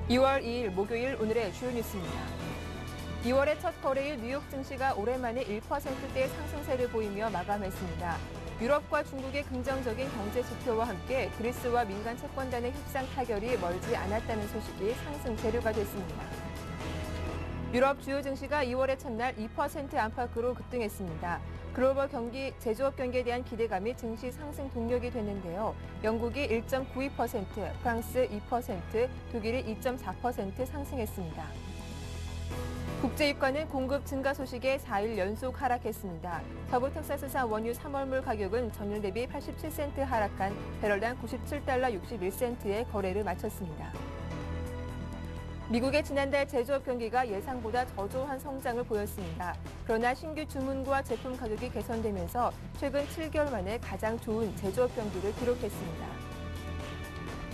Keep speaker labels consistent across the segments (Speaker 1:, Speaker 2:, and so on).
Speaker 1: 2월 2일 목요일 오늘의 주요 뉴스입니다. 2월의 첫 거래일 뉴욕 증시가 오랜만에 1%대의 상승세를 보이며 마감했습니다. 유럽과 중국의 긍정적인 경제 지표와 함께 그리스와 민간 채권단의 협상 타결이 멀지 않았다는 소식이 상승 재료가 됐습니다. 유럽 주요 증시가 2월의 첫날 2% 안팎으로 급등했습니다. 글로벌 경기, 제조업 경기에 대한 기대감이 증시 상승 동력이 됐는데요. 영국이 1.92%, 프랑스 2%, 독일이 2.4% 상승했습니다. 국제유가는 공급 증가 소식에 4일 연속 하락했습니다. 서부 텍사스산 원유 3월물 가격은 전일 대비 87센트 하락한 배럴당 97달러 61센트에 거래를 마쳤습니다. 미국의 지난달 제조업 경기가 예상보다 저조한 성장을 보였습니다. 그러나 신규 주문과 제품 가격이 개선되면서 최근 7개월 만에 가장 좋은 제조업 경기를 기록했습니다.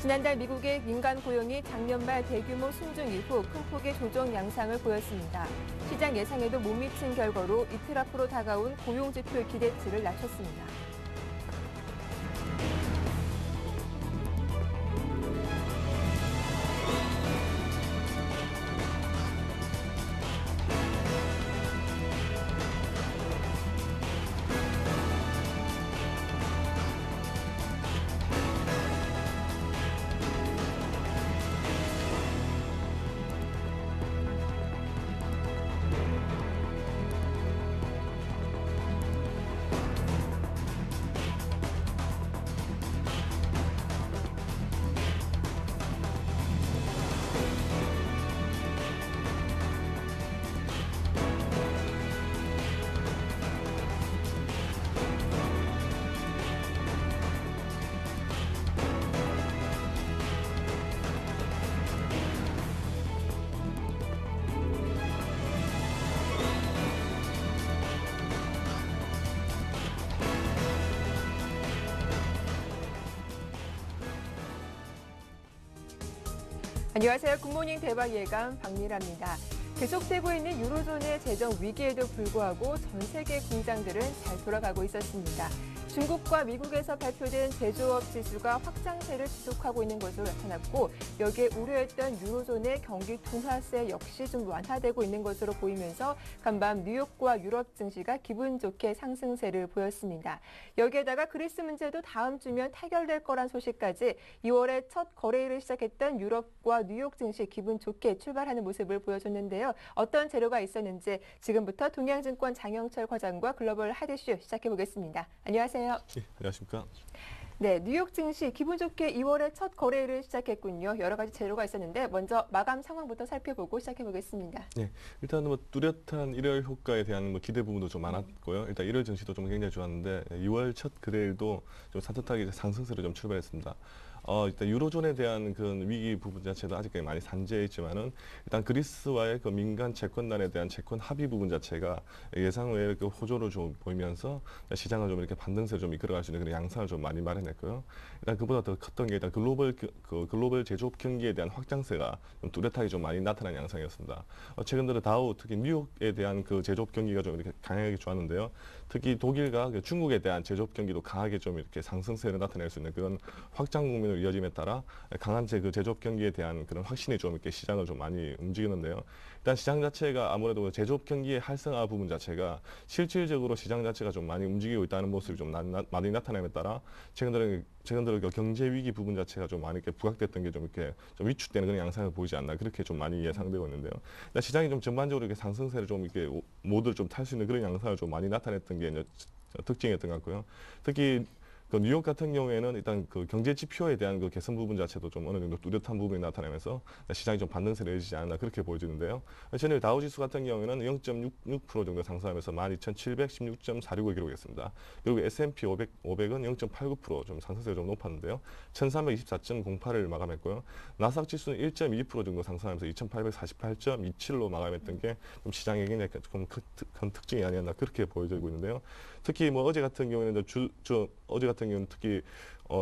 Speaker 1: 지난달 미국의 민간 고용이 작년 말 대규모 순증 이후 큰 폭의 조정 양상을 보였습니다. 시장 예상에도 못 미친 결과로 이틀 앞으로 다가온 고용 지표 기대치를 낮췄습니다. 안녕하세요. 굿모닝 대박 예감 박미라입니다. 계속되고 있는 유로존의 재정 위기에도 불구하고 전 세계 공장들은 잘 돌아가고 있었습니다. 중국과 미국에서 발표된 제조업 지수가 확장세를 지속하고 있는 것으로 나타났고 여기에 우려했던 유로존의 경기 둔화세 역시 좀 완화되고 있는 것으로 보이면서 간밤 뉴욕과 유럽 증시가 기분 좋게 상승세를 보였습니다. 여기에다가 그리스 문제도 다음 주면 타결될 거란 소식까지 2월에 첫 거래일을 시작했던 유럽과 뉴욕 증시 기분 좋게 출발하는 모습을 보여줬는데요. 어떤 재료가 있었는지 지금부터 동양증권 장영철 과장과 글로벌 하드쇼 시작해보겠습니다. 안녕하세요.
Speaker 2: 네, 안녕하십니까.
Speaker 1: 네, 뉴욕 증시 기분 좋게 2월에 첫 거래일을 시작했군요. 여러 가지 재료가 있었는데 먼저 마감 상황부터 살펴보고 시작해보겠습니다.
Speaker 2: 네, 일단 뚜렷한 일월 효과에 대한 기대 부분도 좀 많았고요. 일단 일월 증시도 좀 굉장히 좋았는데 2월 첫 거래일도 좀 산뜻하게 상승세로 좀 출발했습니다. 일단 유로존에 대한 그 위기 부분 자체도 아직까지 많이 산재해 있지만은 일단 그리스와의 그 민간 채권단에 대한 채권 합의 부분 자체가 예상 외의 그 호조를 좀 보이면서 시장을 좀 이렇게 반등세를 좀 이끌어갈 수 있는 그런 양상을 좀 많이 마련했고요. 일단 그보다 더 컸던 게 일단 글로벌 제조업 경기에 대한 확장세가 좀 뚜렷하게 좀 많이 나타난 양상이었습니다. 최근 들어 다우 특히 뉴욕에 대한 그 제조업 경기가 좀 이렇게 강하게 좋았는데요. 특히 독일과 그 중국에 대한 제조업 경기도 강하게 좀 이렇게 상승세를 나타낼 수 있는 그런 확장 국면으로 이어짐에 따라 강한 그 제조업 경기에 대한 그런 확신이 좀 이렇게 시장을 좀 많이 움직이는데요. 일단 시장 자체가 아무래도 제조업 경기의 활성화 부분 자체가 실질적으로 시장 자체가 좀 많이 움직이고 있다는 모습이 좀 많이 나타남에 따라 최근 들어 경제 위기 부분 자체가 좀 많이 이렇게 부각됐던 게 좀 이렇게 좀 위축되는 그런 양상을 보이지 않나 그렇게 좀 많이 예상되고 있는데요. 일단 시장이 좀 전반적으로 이렇게 상승세를 좀 이렇게 모두를 좀 탈 수 있는 그런 양상을 좀 많이 나타냈던 게 특징이었던 것 같고요. 특히 그 뉴욕 같은 경우에는 일단 그 경제 지표에 대한 그 개선 부분 자체도 좀 어느 정도 뚜렷한 부분이 나타나면서 시장이 좀 반등세를 이어지지 않나 그렇게 보여지는데요. 전일 다우지수 같은 경우에는 0.66% 정도 상승하면서 12,716.46을 기록했습니다. 그리고 S&P 500은 0.89% 좀 상승세가 좀 높았는데요. 1,324.08을 마감했고요. 나스닥 지수는 1.2% 정도 상승하면서 2,848.27로 마감했던 게 좀 시장의 굉장히 큰 특징이 아니었나 그렇게 보여지고 있는데요. 특히 어제 같은 경우에는 어제 같은 경우는 특히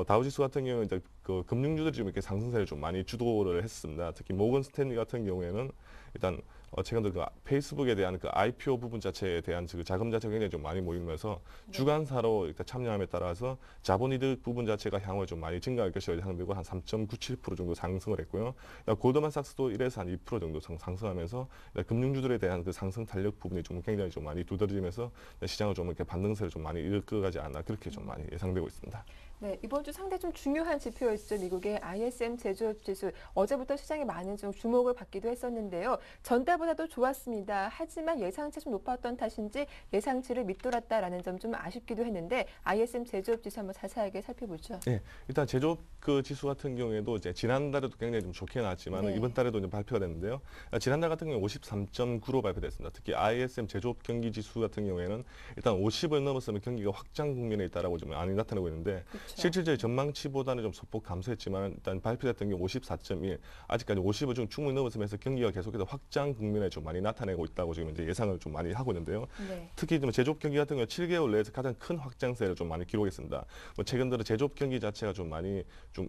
Speaker 2: 다우지수 같은 경우는 이제 그 금융주들이 좀 이렇게 상승세를 좀 많이 주도를 했습니다. 특히 모건 스탠리 같은 경우에는 일단 최근 들어 그 페이스북에 대한 그 IPO 부분 자체에 대한 그 자금 자체가 굉장히 좀 많이 모이면서 주관사로 일단 참여함에 따라서 자본이득 부분 자체가 향후에 좀 많이 증가할 것이라 예상되고 한 3.97% 정도 상승을 했고요. 골드만삭스도 1에서 한 2% 정도 상승하면서 금융주들에 대한 그 상승 탄력 부분이 좀 굉장히 좀 많이 두드러지면서 시장을 좀 이렇게 반등세를 좀 많이 이끌어가지 않나 그렇게 좀 많이 예상되고 있습니다.
Speaker 1: 네, 이번 주 상당히 좀 중요한 지표였죠. 미국의 ISM 제조업 지수. 어제부터 시장에 많은 좀 주목을 받기도 했었는데요. 전달보다도 좋았습니다. 하지만 예상치 좀 높았던 탓인지 예상치를 밑돌았다라는 점 좀 아쉽기도 했는데 ISM 제조업 지수 한번 자세하게 살펴보죠.
Speaker 2: 네, 일단 제조업 그 지수 같은 경우에도 이제 지난달에도 굉장히 좀 좋게 나왔지만
Speaker 1: 네.
Speaker 2: 이번 달에도 이제 발표가 됐는데요. 지난달 같은 경우에 53.9로 발표됐습니다. 특히 ISM 제조업 경기 지수 같은 경우에는 일단 50을 넘었으면 경기가 확장 국면에 있다라고 좀 많이 나타나고 있는데
Speaker 1: 그렇죠.
Speaker 2: 실질적인 전망치보다는 좀 소폭 감소했지만 일단 발표됐던 게 54.1, 아직까지 50을 좀 충분히 넘었으면서 경기가 계속해서 확장 국면에 좀 많이 나타내고 있다고 지금 이제 예상을 좀 많이 하고 있는데요.
Speaker 1: 네.
Speaker 2: 특히 좀 제조업 경기 같은 경우 7개월 내에서 가장 큰 확장세를 좀 많이 기록했습니다. 뭐 최근 들어 제조업 경기 자체가 좀 많이 좀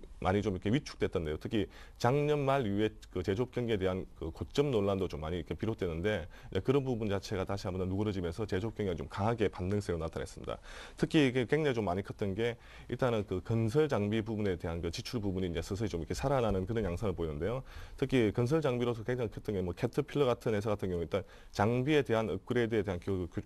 Speaker 2: 이렇게 위축됐던데요. 특히 작년 말 이후에 그 제조업 경기에 대한 그 고점 논란도 좀 많이 이렇게 비롯되는데 그런 부분 자체가 다시 한번 더 누그러지면서 제조업 경기가 좀 강하게 반등세로 나타났습니다. 특히 이게 굉장히 좀 많이 컸던 게 일단은 그 건설 장비 부분에 대한 그 지출 부분이 이제 서서히 좀 이렇게 살아나는 그런 양상을 보이는데요. 특히 건설 장비로서 굉장히 컸던 게 뭐 캐터필러 같은 회사 같은 경우 일단 장비에 대한 업그레이드에 대한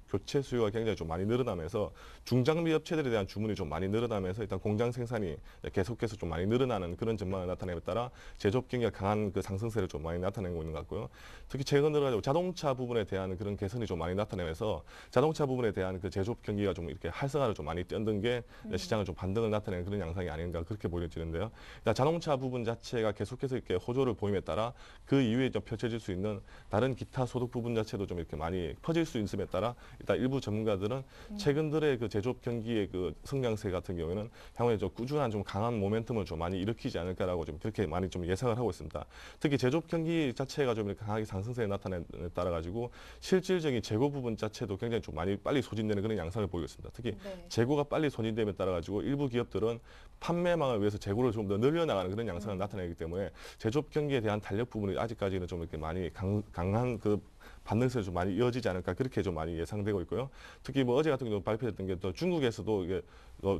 Speaker 2: 교체 수요가 굉장히 좀 많이 늘어나면서 중장비 업체들에 대한 주문이 좀 많이 늘어나면서 일단 공장 생산이 계속해서 좀 많이 늘어나는 그런 전망을 나타내에 따라 제조업 경기가 강한 그 상승세를 좀 많이 나타내고 있는 것 같고요. 특히 최근 들어 자동차 부분에 대한 그런 개선이 좀 많이 나타내면서 자동차 부분에 대한 그 제조업 경기가 좀 이렇게 활성화를 좀 많이 뛰었던 게 시장을 좀 반등을 나타내는 그런 양상이 아닌가 그렇게 보여지는데요. 일단 자동차 부분 자체가 계속해서 이렇게 호조를 보임에 따라 그 이후에 좀 펼쳐질 수 있는 다른 기타 소득 부분 자체도 좀 이렇게 많이 퍼질 수 있음에 따라 일단 일부 전문가들은 최근 들의 그 제조업 경기의 그 성장세 같은 경우에는 향후에 좀 꾸준한 좀 강한 모멘텀을 좀 많이 일으키지 않을까라고 좀 그렇게 많이 좀 예상을 하고 있습니다. 특히 제조업 경기 자체가 좀 이렇게 강하게 상승세에 나타내 따라 가지고 실질적인 재고 부분 자체도 굉장히 좀 많이 빨리 소진되는 그런 양상을 보이고 있습니다. 특히 재고가 빨리 소진됨에 따라 가지고 일부 기업들은 판매망을 위해서 재고를 좀 더 늘려나가는 그런 양상을 나타내기 때문에 제조업 경기에 대한 탄력 부분이 아직까지는 좀 이렇게 많이 강한 그 반등세가 좀 많이 이어지지 않을까 그렇게 좀 많이 예상되고 있고요. 특히 뭐 어제 같은 경우 발표됐던 게 또 중국에서도 이게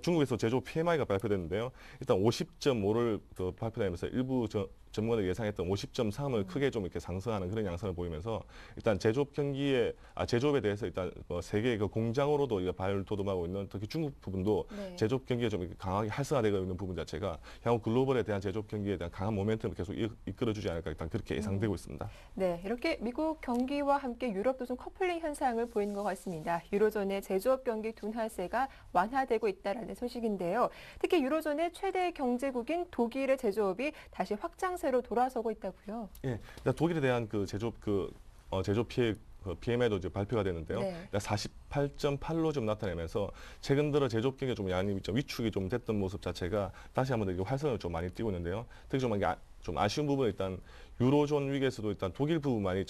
Speaker 2: 중국에서 제조업 PMI가 발표됐는데요. 일단 50.5를 발표되면서 일부 전문가들이 예상했던 50.3을 크게 좀 이렇게 상승하는 그런 양상을 보이면서 일단 제조업 경기에 제조업에 대해서 일단 세계 그 공장으로도 이제 발돋움하고 있는 특히 중국 부분도 제조업 경기에 좀 이렇게 강하게 활성화되고 있는 부분 자체가 향후 글로벌에 대한 제조업 경기에 대한 강한 모멘텀을 계속 이끌어주지 않을까 일단 그렇게 예상되고 있습니다.
Speaker 1: 네, 이렇게 미국 경기와 함께 유럽도 좀 커플링 현상을 보이는 것 같습니다. 유로존의 제조업 경기 둔화세가 완화되고 있다라는 소식인데요. 특히 유로존의 최대 경제국인 독일의 제조업이 다시 확장세로 돌아서고 있다고요.
Speaker 2: 예, 독일에 대한 그 제조업 제조업 피해 PMI도 이제 발표가 되는데요. 48.8로 좀 나타내면서 최근 들어 제조업 경기가 좀 양이 좀 위축이 좀 됐던 모습 자체가 다시 한번 이렇게 활성을 좀 많이 띄고 있는데요. 특히 좀 아쉬운 부분은 일단 유로존 위기에서도 일단 독일 부분만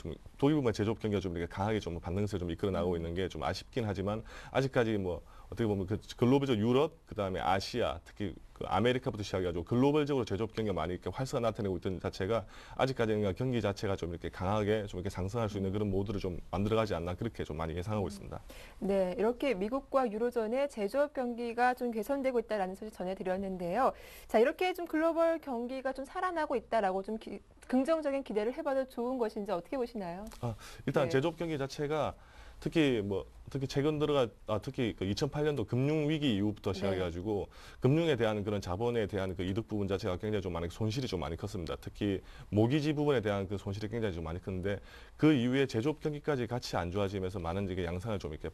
Speaker 2: 제조업 경기가 좀 이렇게 강하게 좀 반등세를 좀 이끌어 나가고 있는 게 좀 아쉽긴 하지만 아직까지 뭐 어떻게 보면 그 글로벌적 유럽 그다음에 아시아 특히 그 아메리카부터 시작해가지고 글로벌적으로 제조업 경기가 많이 이렇게 활성화 나타내고 있던 자체가 아직까지는 경기 자체가 좀 이렇게 강하게 좀 이렇게 상승할 수 있는 그런 모드를 좀 만들어가지 않나 그렇게 좀 많이 예상하고 있습니다.
Speaker 1: 네, 이렇게 미국과 유로존의 제조업 경기가 좀 개선되고 있다라는 소식 전해드렸는데요. 자, 이렇게 좀 글로벌 경기가 좀 살아나고 있다라고 좀 긍정적인 기대를 해봐도 좋은 것인지 어떻게 보시나요?
Speaker 2: 일단 제조업 경기 자체가 특히 최근 들어가 특히 그 2008년도 금융 위기 이후부터 시작해가지고 금융에 대한 그런 자본에 대한 그 이득 부분 자체가 굉장히 좀 많이 손실이 좀 많이 컸습니다. 특히 모기지 부분에 대한 그 손실이 굉장히 좀 많이 컸는데 그 이후에 제조업 경기까지 같이 안 좋아지면서 많은 이게 양상을 좀 이렇게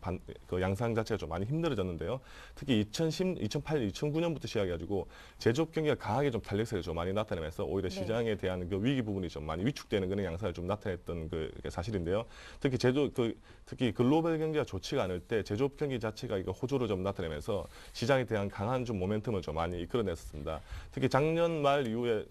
Speaker 2: 그 양상 자체가 좀 많이 힘들어졌는데요. 특히 2008, 2009년부터 시작해가지고 제조업 경기가 강하게 좀 탄력세를 좀 많이 나타내면서 오히려 시장에 대한 그 위기 부분이 좀 많이 위축되는 그런 양상을 좀 나타냈던 그 사실인데요. 특히 글로벌 경기가 좋지가 않을 때 제조업 경기 자체가 이거 호조를 좀 나타내면서 시장에 대한 강한 좀 모멘텀을 좀 많이 이끌어냈었습니다. 특히 작년 말 이후에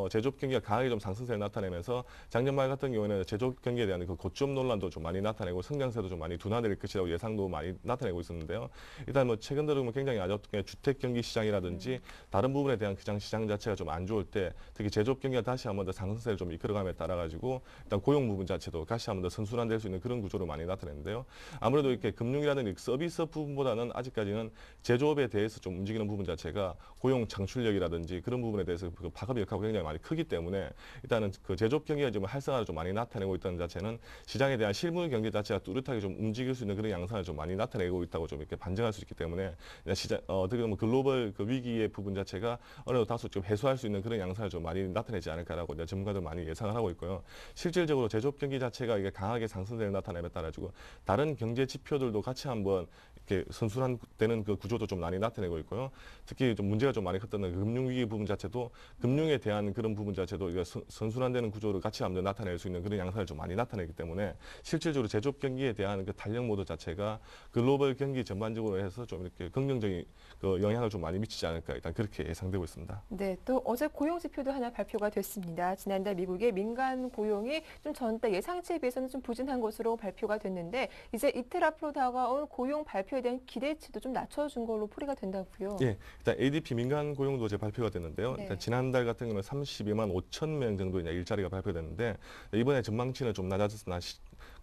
Speaker 2: 제조업 경기가 강하게 좀 상승세를 나타내면서 작년 말 같은 경우에는 제조업 경기에 대한 그 고점 논란도 좀 많이 나타내고 성장세도 좀 많이 둔화될 것이라고 예상도 많이 나타내고 있었는데요. 일단 뭐 최근 들어 굉장히 안 좋게 주택 경기 시장이라든지 다른 부분에 대한 시장 자체가 좀 안 좋을 때 특히 제조업 경기가 다시 한번 더 상승세를 좀 이끌어감에 따라 가지고 일단 고용 부분 자체도 다시 한번 더 선순환될 수 있는 그런 구조를 많이 나타내는데요. 아무래도 이렇게 금융이라든지 서비스 부분보다는 아직까지는 제조업에 대해서 좀 움직이는 부분 자체가 고용 창출력이라든지 그런 부분에 대해서 그 파급 역할이 굉장히 많이 크기 때문에 일단은 그 제조업 경기가 지금 활성화를 좀 많이 나타내고 있다는 자체는 시장에 대한 실물 경제 자체가 뚜렷하게 좀 움직일 수 있는 그런 양상을 좀 많이 나타내고 있다고 좀 이렇게 반증할 수 있기 때문에 시장 어떻게 보면 글로벌 그 위기의 부분 자체가 어느 정도 다소 좀 해소할 수 있는 그런 양상을 좀 많이 나타내지 않을까라고 이제 전문가들 많이 예상을 하고 있고요. 실질적으로 제조업 경기 자체가 이게 강하게 상승세를 나타내에 따라 가지고 다른 경제 지표들도 같이 한번 이렇게 선순환되는 그 구조도 좀 많이 나타내고 있고요. 특히 좀 문제가 좀 많이 컸던 그 금융위기 부분 자체도 금융에 대한 그런 부분 자체도 이게 선순환되는 구조를 같이 한번 나타낼 수 있는 그런 양상을 좀 많이 나타내기 때문에 실질적으로 제조업 경기에 대한 그 탄력 모드 자체가 글로벌 경기 전반적으로 해서 좀 이렇게 긍정적인 그 영향을 좀 많이 미치지 않을까 일단 그렇게 예상되고 있습니다.
Speaker 1: 네, 또 어제 고용 지표도 하나 발표가 됐습니다. 지난달 미국의 민간 고용이 좀 전달 예상치에 비해서는 좀 부진한 것으로 발표가 됐는데 이제 이틀 앞으로 다가올 고용 발표에 대한 기대치도 좀 낮춰준 걸로 풀이가 된다고요.
Speaker 2: 예, 일단 ADP 민간 고용도 이제 발표가 됐는데요.
Speaker 1: 네.
Speaker 2: 일단 지난달 같은 경우는 32만 5천 명 정도 이제 일자리가 발표됐는데 이번에 전망치는 좀 낮아졌으나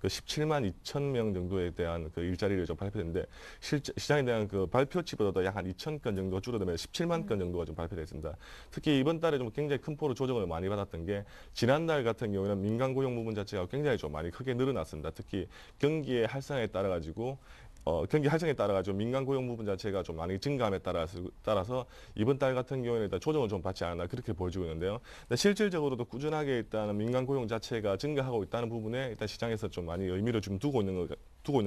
Speaker 2: 그 17만 2천 명 정도에 대한 그 일자리를 좀 발표됐는데 시장에 대한 그 발표치보다도 약 한 2천 건 정도 줄어들면서 17만 건 정도가 좀 발표됐습니다. 특히 이번 달에 좀 굉장히 큰 폭으로 조정을 많이 받았던 게 지난달 같은 경우에는 민간 고용 부분 자체가 굉장히 좀 많이 크게 늘어났습니다. 특히 경기의 활성화에 따라 가지고 경기 활성에 따라 가지고 민간 고용 부분 자체가 좀 많이 증가함에 따라서 이번 달 같은 경우에는 일단 조정을 좀 받지 않았나 그렇게 보여지고 있는데요. 근데 실질적으로도 꾸준하게 일단 민간 고용 자체가 증가하고 있다는 부분에 일단 시장에서 좀 많이 의미를 좀 두고 있는 것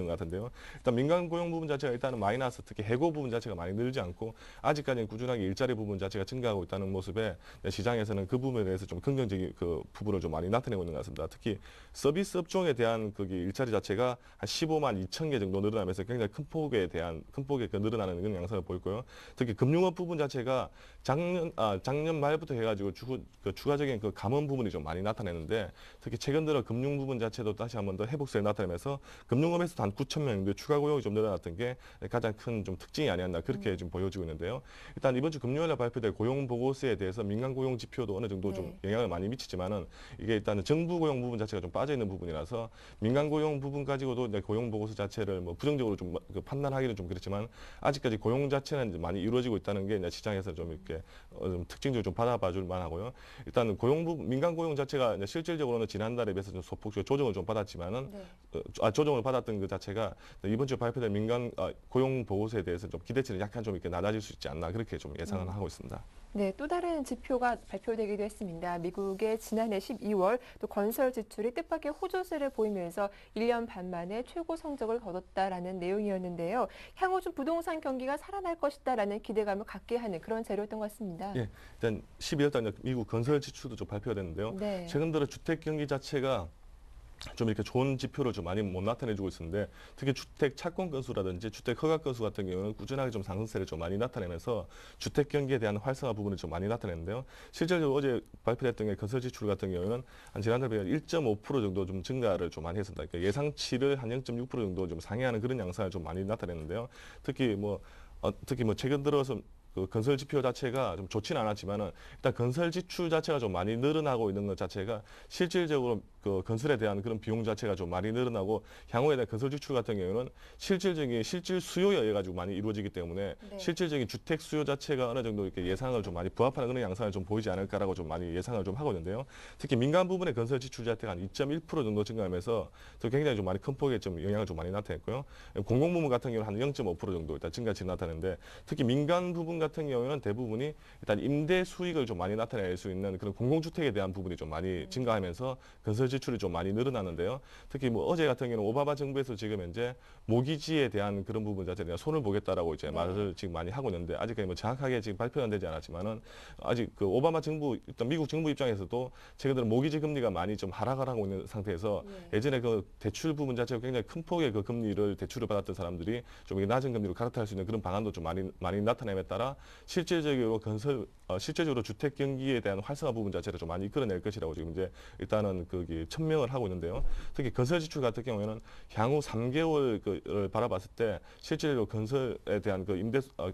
Speaker 2: 같은데요. 일단 민간 고용 부분 자체가 일단은 마이너스, 특히 해고 부분 자체가 많이 늘지 않고 아직까지는 꾸준하게 일자리 부분 자체가 증가하고 있다는 모습에 시장에서는 그 부분에 대해서 좀 긍정적인 그 부분을 좀 많이 나타내고 있는 것 같습니다. 특히 서비스 업종에 대한 그 일자리 자체가 한 15만 2천 개 정도 늘어나면서 굉장히 큰 폭에 그 늘어나는 그런 양상을 보이고요. 특히 금융업 부분 자체가 작년 말부터 해가지고 추가적인 그 감원 부분이 좀 많이 나타내는데 특히 최근 들어 금융 부분 자체도 다시 한번 더 회복세를 나타내면서 금융업에서도 한 9천 명 정도 추가 고용이 좀 늘어났던 게 가장 큰 좀 특징이 아니었나 그렇게 좀 보여지고 있는데요. 일단 이번 주 금요일에 발표될 고용 보고서에 대해서 민간 고용 지표도 어느 정도 좀 영향을 많이 미치지만은 이게 일단은 정부 고용 부분 자체가 좀 빠져 있는 부분이라서 민간 고용 부분 가지고도 고용 보고서 자체를 뭐 부정적으로 좀 판단하기는 좀 그렇지만 아직까지 고용 자체는 이제 많이 이루어지고 있다는 게 이제 시장에서 좀 이렇게 좀 특징적으로 좀 받아봐줄 만하고요. 일단 민간 고용 자체가 이제 실질적으로는 지난달에 비해서 좀 소폭적으로 조정을 좀 받았지만은 조정을 받았던 그 자체가 이번 주 발표된 민간 고용 보고서에 대해서 좀 기대치는 약간 좀 이렇게 낮아질 수 있지 않나 그렇게 좀 예상을 하고 있습니다.
Speaker 1: 네, 또 다른 지표가 발표되기도 했습니다. 미국의 지난해 12월 또 건설 지출이 뜻밖의 호조세를 보이면서 1년 반 만에 최고 성적을 거뒀다라는 내용이었는데요. 향후 좀 부동산 경기가 살아날 것이다라는 기대감을 갖게 하는 그런 재료였던 것 같습니다.
Speaker 2: 예, 일단 12월 달 미국 건설 지출도 좀 발표가 됐는데요.
Speaker 1: 네.
Speaker 2: 최근 들어 주택 경기 자체가 좀 이렇게 좋은 지표를 좀 많이 못 나타내주고 있는데 특히 주택 착공 건수라든지 주택 허가 건수 같은 경우는 꾸준하게 좀 상승세를 좀 많이 나타내면서 주택 경기에 대한 활성화 부분을 좀 많이 나타내는데요. 실질적으로 어제 발표됐던 게 건설 지출 같은 경우는 한 지난달 비해 1.5% 정도 좀 증가를 좀 많이 했습니다. 그러니까 예상치를 한 0.6% 정도 좀 상회하는 그런 양상을 좀 많이 나타냈는데요. 특히 뭐 최근 들어서 그 건설 지표 자체가 좀 좋지는 않았지만은 일단 건설 지출 자체가 좀 많이 늘어나고 있는 것 자체가 실질적으로 그 건설에 대한 그런 비용 자체가 좀 많이 늘어나고 향후에 대한 건설 지출 같은 경우는 실질 수요에 의해 가지고 많이 이루어지기 때문에 실질적인 주택 수요 자체가 어느 정도 이렇게 예상을 좀 많이 부합하는 그런 양상을 좀 보이지 않을까라고 좀 많이 예상을 좀 하고 있는데요. 특히 민간 부분의 건설 지출 자체가 한 2.1% 정도 증가하면서 또 굉장히 좀 많이 큰 폭의 좀 영향을 좀 많이 나타냈고요. 공공 부문 같은 경우는 한 0.5% 정도 일단 증가치 나타내는데 특히 민간 부분 같은 경우는 대부분이 일단 임대 수익을 좀 많이 나타낼 수 있는 그런 공공주택에 대한 부분이 좀 많이 증가하면서 건설 지출이 좀 많이 늘어나는데요. 특히 뭐 어제 같은 경우는 오바마 정부에서 지금 현재 모기지에 대한 그런 부분 자체에 손을 보겠다라고 이제 말을 지금 많이 하고 있는데 아직까지 뭐 정확하게 지금 발표는 되지 않았지만은 아직 그 오바마 정부 일단 미국 정부 입장에서도 최근 들어 모기지 금리가 많이 좀 하락을 하고 있는 상태에서 예전에 그 대출 부분 자체가 굉장히 큰 폭의 그 금리를 대출을 받았던 사람들이 좀 이게 낮은 금리로 갈아탈 수 있는 그런 방안도 좀 많이 나타남에 따라 실질적으로 실제적으로 주택 경기에 대한 활성화 부분 자체를 좀 많이 이끌어낼 것이라고 지금 이제 일단은 거기 천명을 하고 있는데요. 특히 건설 지출 같은 경우에는 향후 3개월을 바라봤을 때 실질적으로 건설에 대한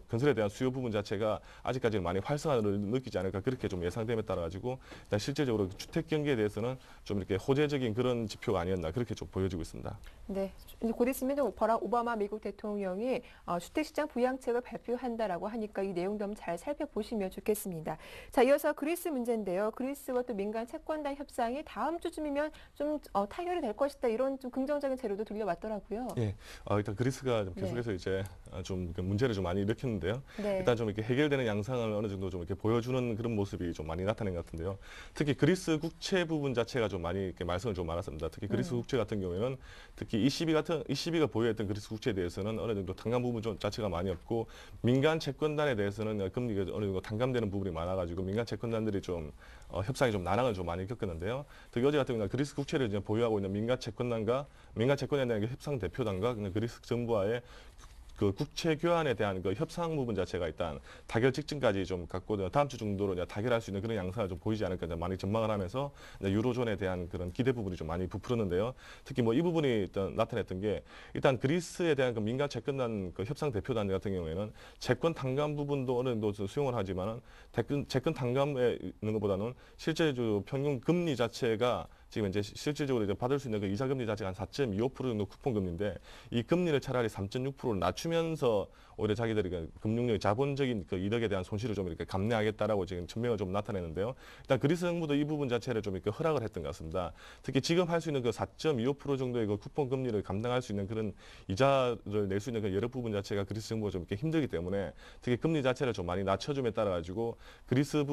Speaker 2: 건설에 대한 수요 부분 자체가 아직까지는 많이 활성화를 느끼지 않을까 그렇게 좀 예상됨에 따라 가지고 일단 실질적으로 주택 경기에 대해서는 좀 이렇게 호재적인 그런 지표가 아니었나 그렇게 좀 보여지고 있습니다.
Speaker 1: 네, 이제 곧 있으면 버락 오바마 미국 대통령이 주택시장 부양책을 발표한다라고 하니까 이 내용도 한번 잘 살펴보시면 좋겠습니다. 자, 이어서 그리스 문제인데요. 그리스와 또 민간 채권단 협상이 다음 주쯤이면 좀 타결이 될 것이다 이런 좀 긍정적인 재료도 들려왔더라고요.
Speaker 2: 예, 일단 그리스가 좀 계속해서 이제 좀 문제를 좀 많이 일으켰는데요.
Speaker 1: 네.
Speaker 2: 일단 좀 이렇게 해결되는 양상을 어느 정도 좀 이렇게 보여주는 그런 모습이 좀 많이 나타낸 것 같은데요. 특히 그리스 국채 부분 자체가 좀 많이 이렇게 말썽을 좀 많았습니다. 특히 그리스 국채 같은 경우에는 특히 ECB가 보유했던 그리스 국채에 대해서는 어느 정도 탕감 부분 자체가 많이 없고 민간 채권단에 대해서는 금리가 어느 정도 탕감되는 부분이 많아가지고 민간 채권단들이 좀 협상이 좀 난항을 좀 많이 겪었는데요. 특히 어제 같은 경우는 그리스 국채를 이제 보유하고 있는 민간 채권에 대한 협상 대표단과 그리스 정부와의 그 국채 교환에 대한 그 협상 부분 자체가 일단 타결 직전까지 좀 갖고 다음 주 정도로 이제 타결할 수 있는 그런 양상을 좀 보이지 않을까 많이 전망을 하면서 유로존에 대한 그런 기대 부분이 좀 많이 부풀었는데요. 특히 뭐 이 부분이 일단 나타냈던 게 일단 그리스에 대한 그 민간 채권단 그 협상 대표단 같은 경우에는 채권 탕감 부분도 어느 정도 수용을 하지만은 채권 탕감에 있는 것보다는 실제로 평균 금리 자체가 지금 이제 실질적으로 이제 받을 수 있는 그 이자 금리 자체가 한 4.25% 정도 쿠폰 금리인데 이 금리를 차라리 3.6%로 낮추면서 오히려 자기들이 그 금융력의 자본적인 그 이득에 대한 손실을 좀 이렇게 감내하겠다라고 지금 전명을 좀 나타내는데요. 일단 그리스 정부도 이 부분 자체를 좀 이렇게 허락을 했던 것 같습니다. 특히 지금 할 수 있는 그 4.25% 정도의 그 쿠폰 금리를 감당할 수 있는 그런 이자를 낼 수 있는 그 여러 부분 자체가 그리스 정부가 좀 이렇게 힘들기 때문에 특히 금리 자체를 좀 많이 낮춰줌에 따라 가지고 그리스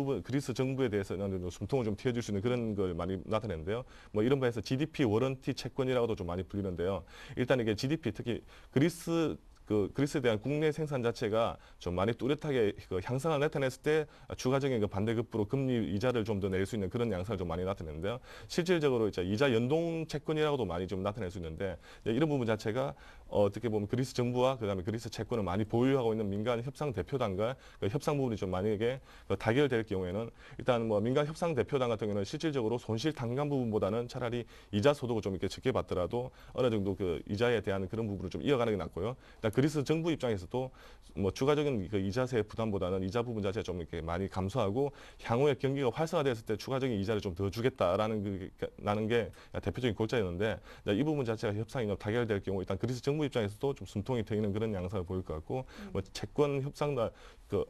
Speaker 2: 정부에 대해서는 숨통을 좀 틔워줄 수 있는 그런 걸 많이 나타내는데요. 뭐 이런 바에서 GDP 워런티 채권이라고도 좀 많이 불리는데요. 일단 이게 GDP 특히 그리스에 대한 국내 생산 자체가 좀 많이 뚜렷하게 그 향상을 나타냈을 때 추가적인 그 반대급부로 금리 이자를 좀 더 낼 수 있는 그런 양상을 좀 많이 나타내는데요. 실질적으로 이제 이자 연동 채권이라고도 많이 좀 나타낼 수 있는데 이런 부분 자체가 어떻게 보면 그리스 정부와 그다음에 그리스 채권을 많이 보유하고 있는 민간 협상 대표단과 그 협상 부분이 좀 만약에 타결될 경우에는 일단 뭐 민간 협상 대표단 같은 경우는 실질적으로 손실 탕감 부분보다는 차라리 이자 소득을 좀 이렇게 적게 받더라도 어느 정도 그 이자에 대한 그런 부분을 좀 이어가는 게 낫고요. 일단 그리스 정부 입장에서도 뭐 추가적인 그 이자세 부담보다는 이자 부분 자체 좀 이렇게 많이 감소하고 향후에 경기가 활성화됐을 때 추가적인 이자를 좀 더 주겠다라는 게 대표적인 골자였는데 이 부분 자체가 협상이 타결될 경우 일단 그리스 정부 입장에서도 좀 숨통이 트이는 그런 양상을 보일 것 같고 뭐 채권 협상단 그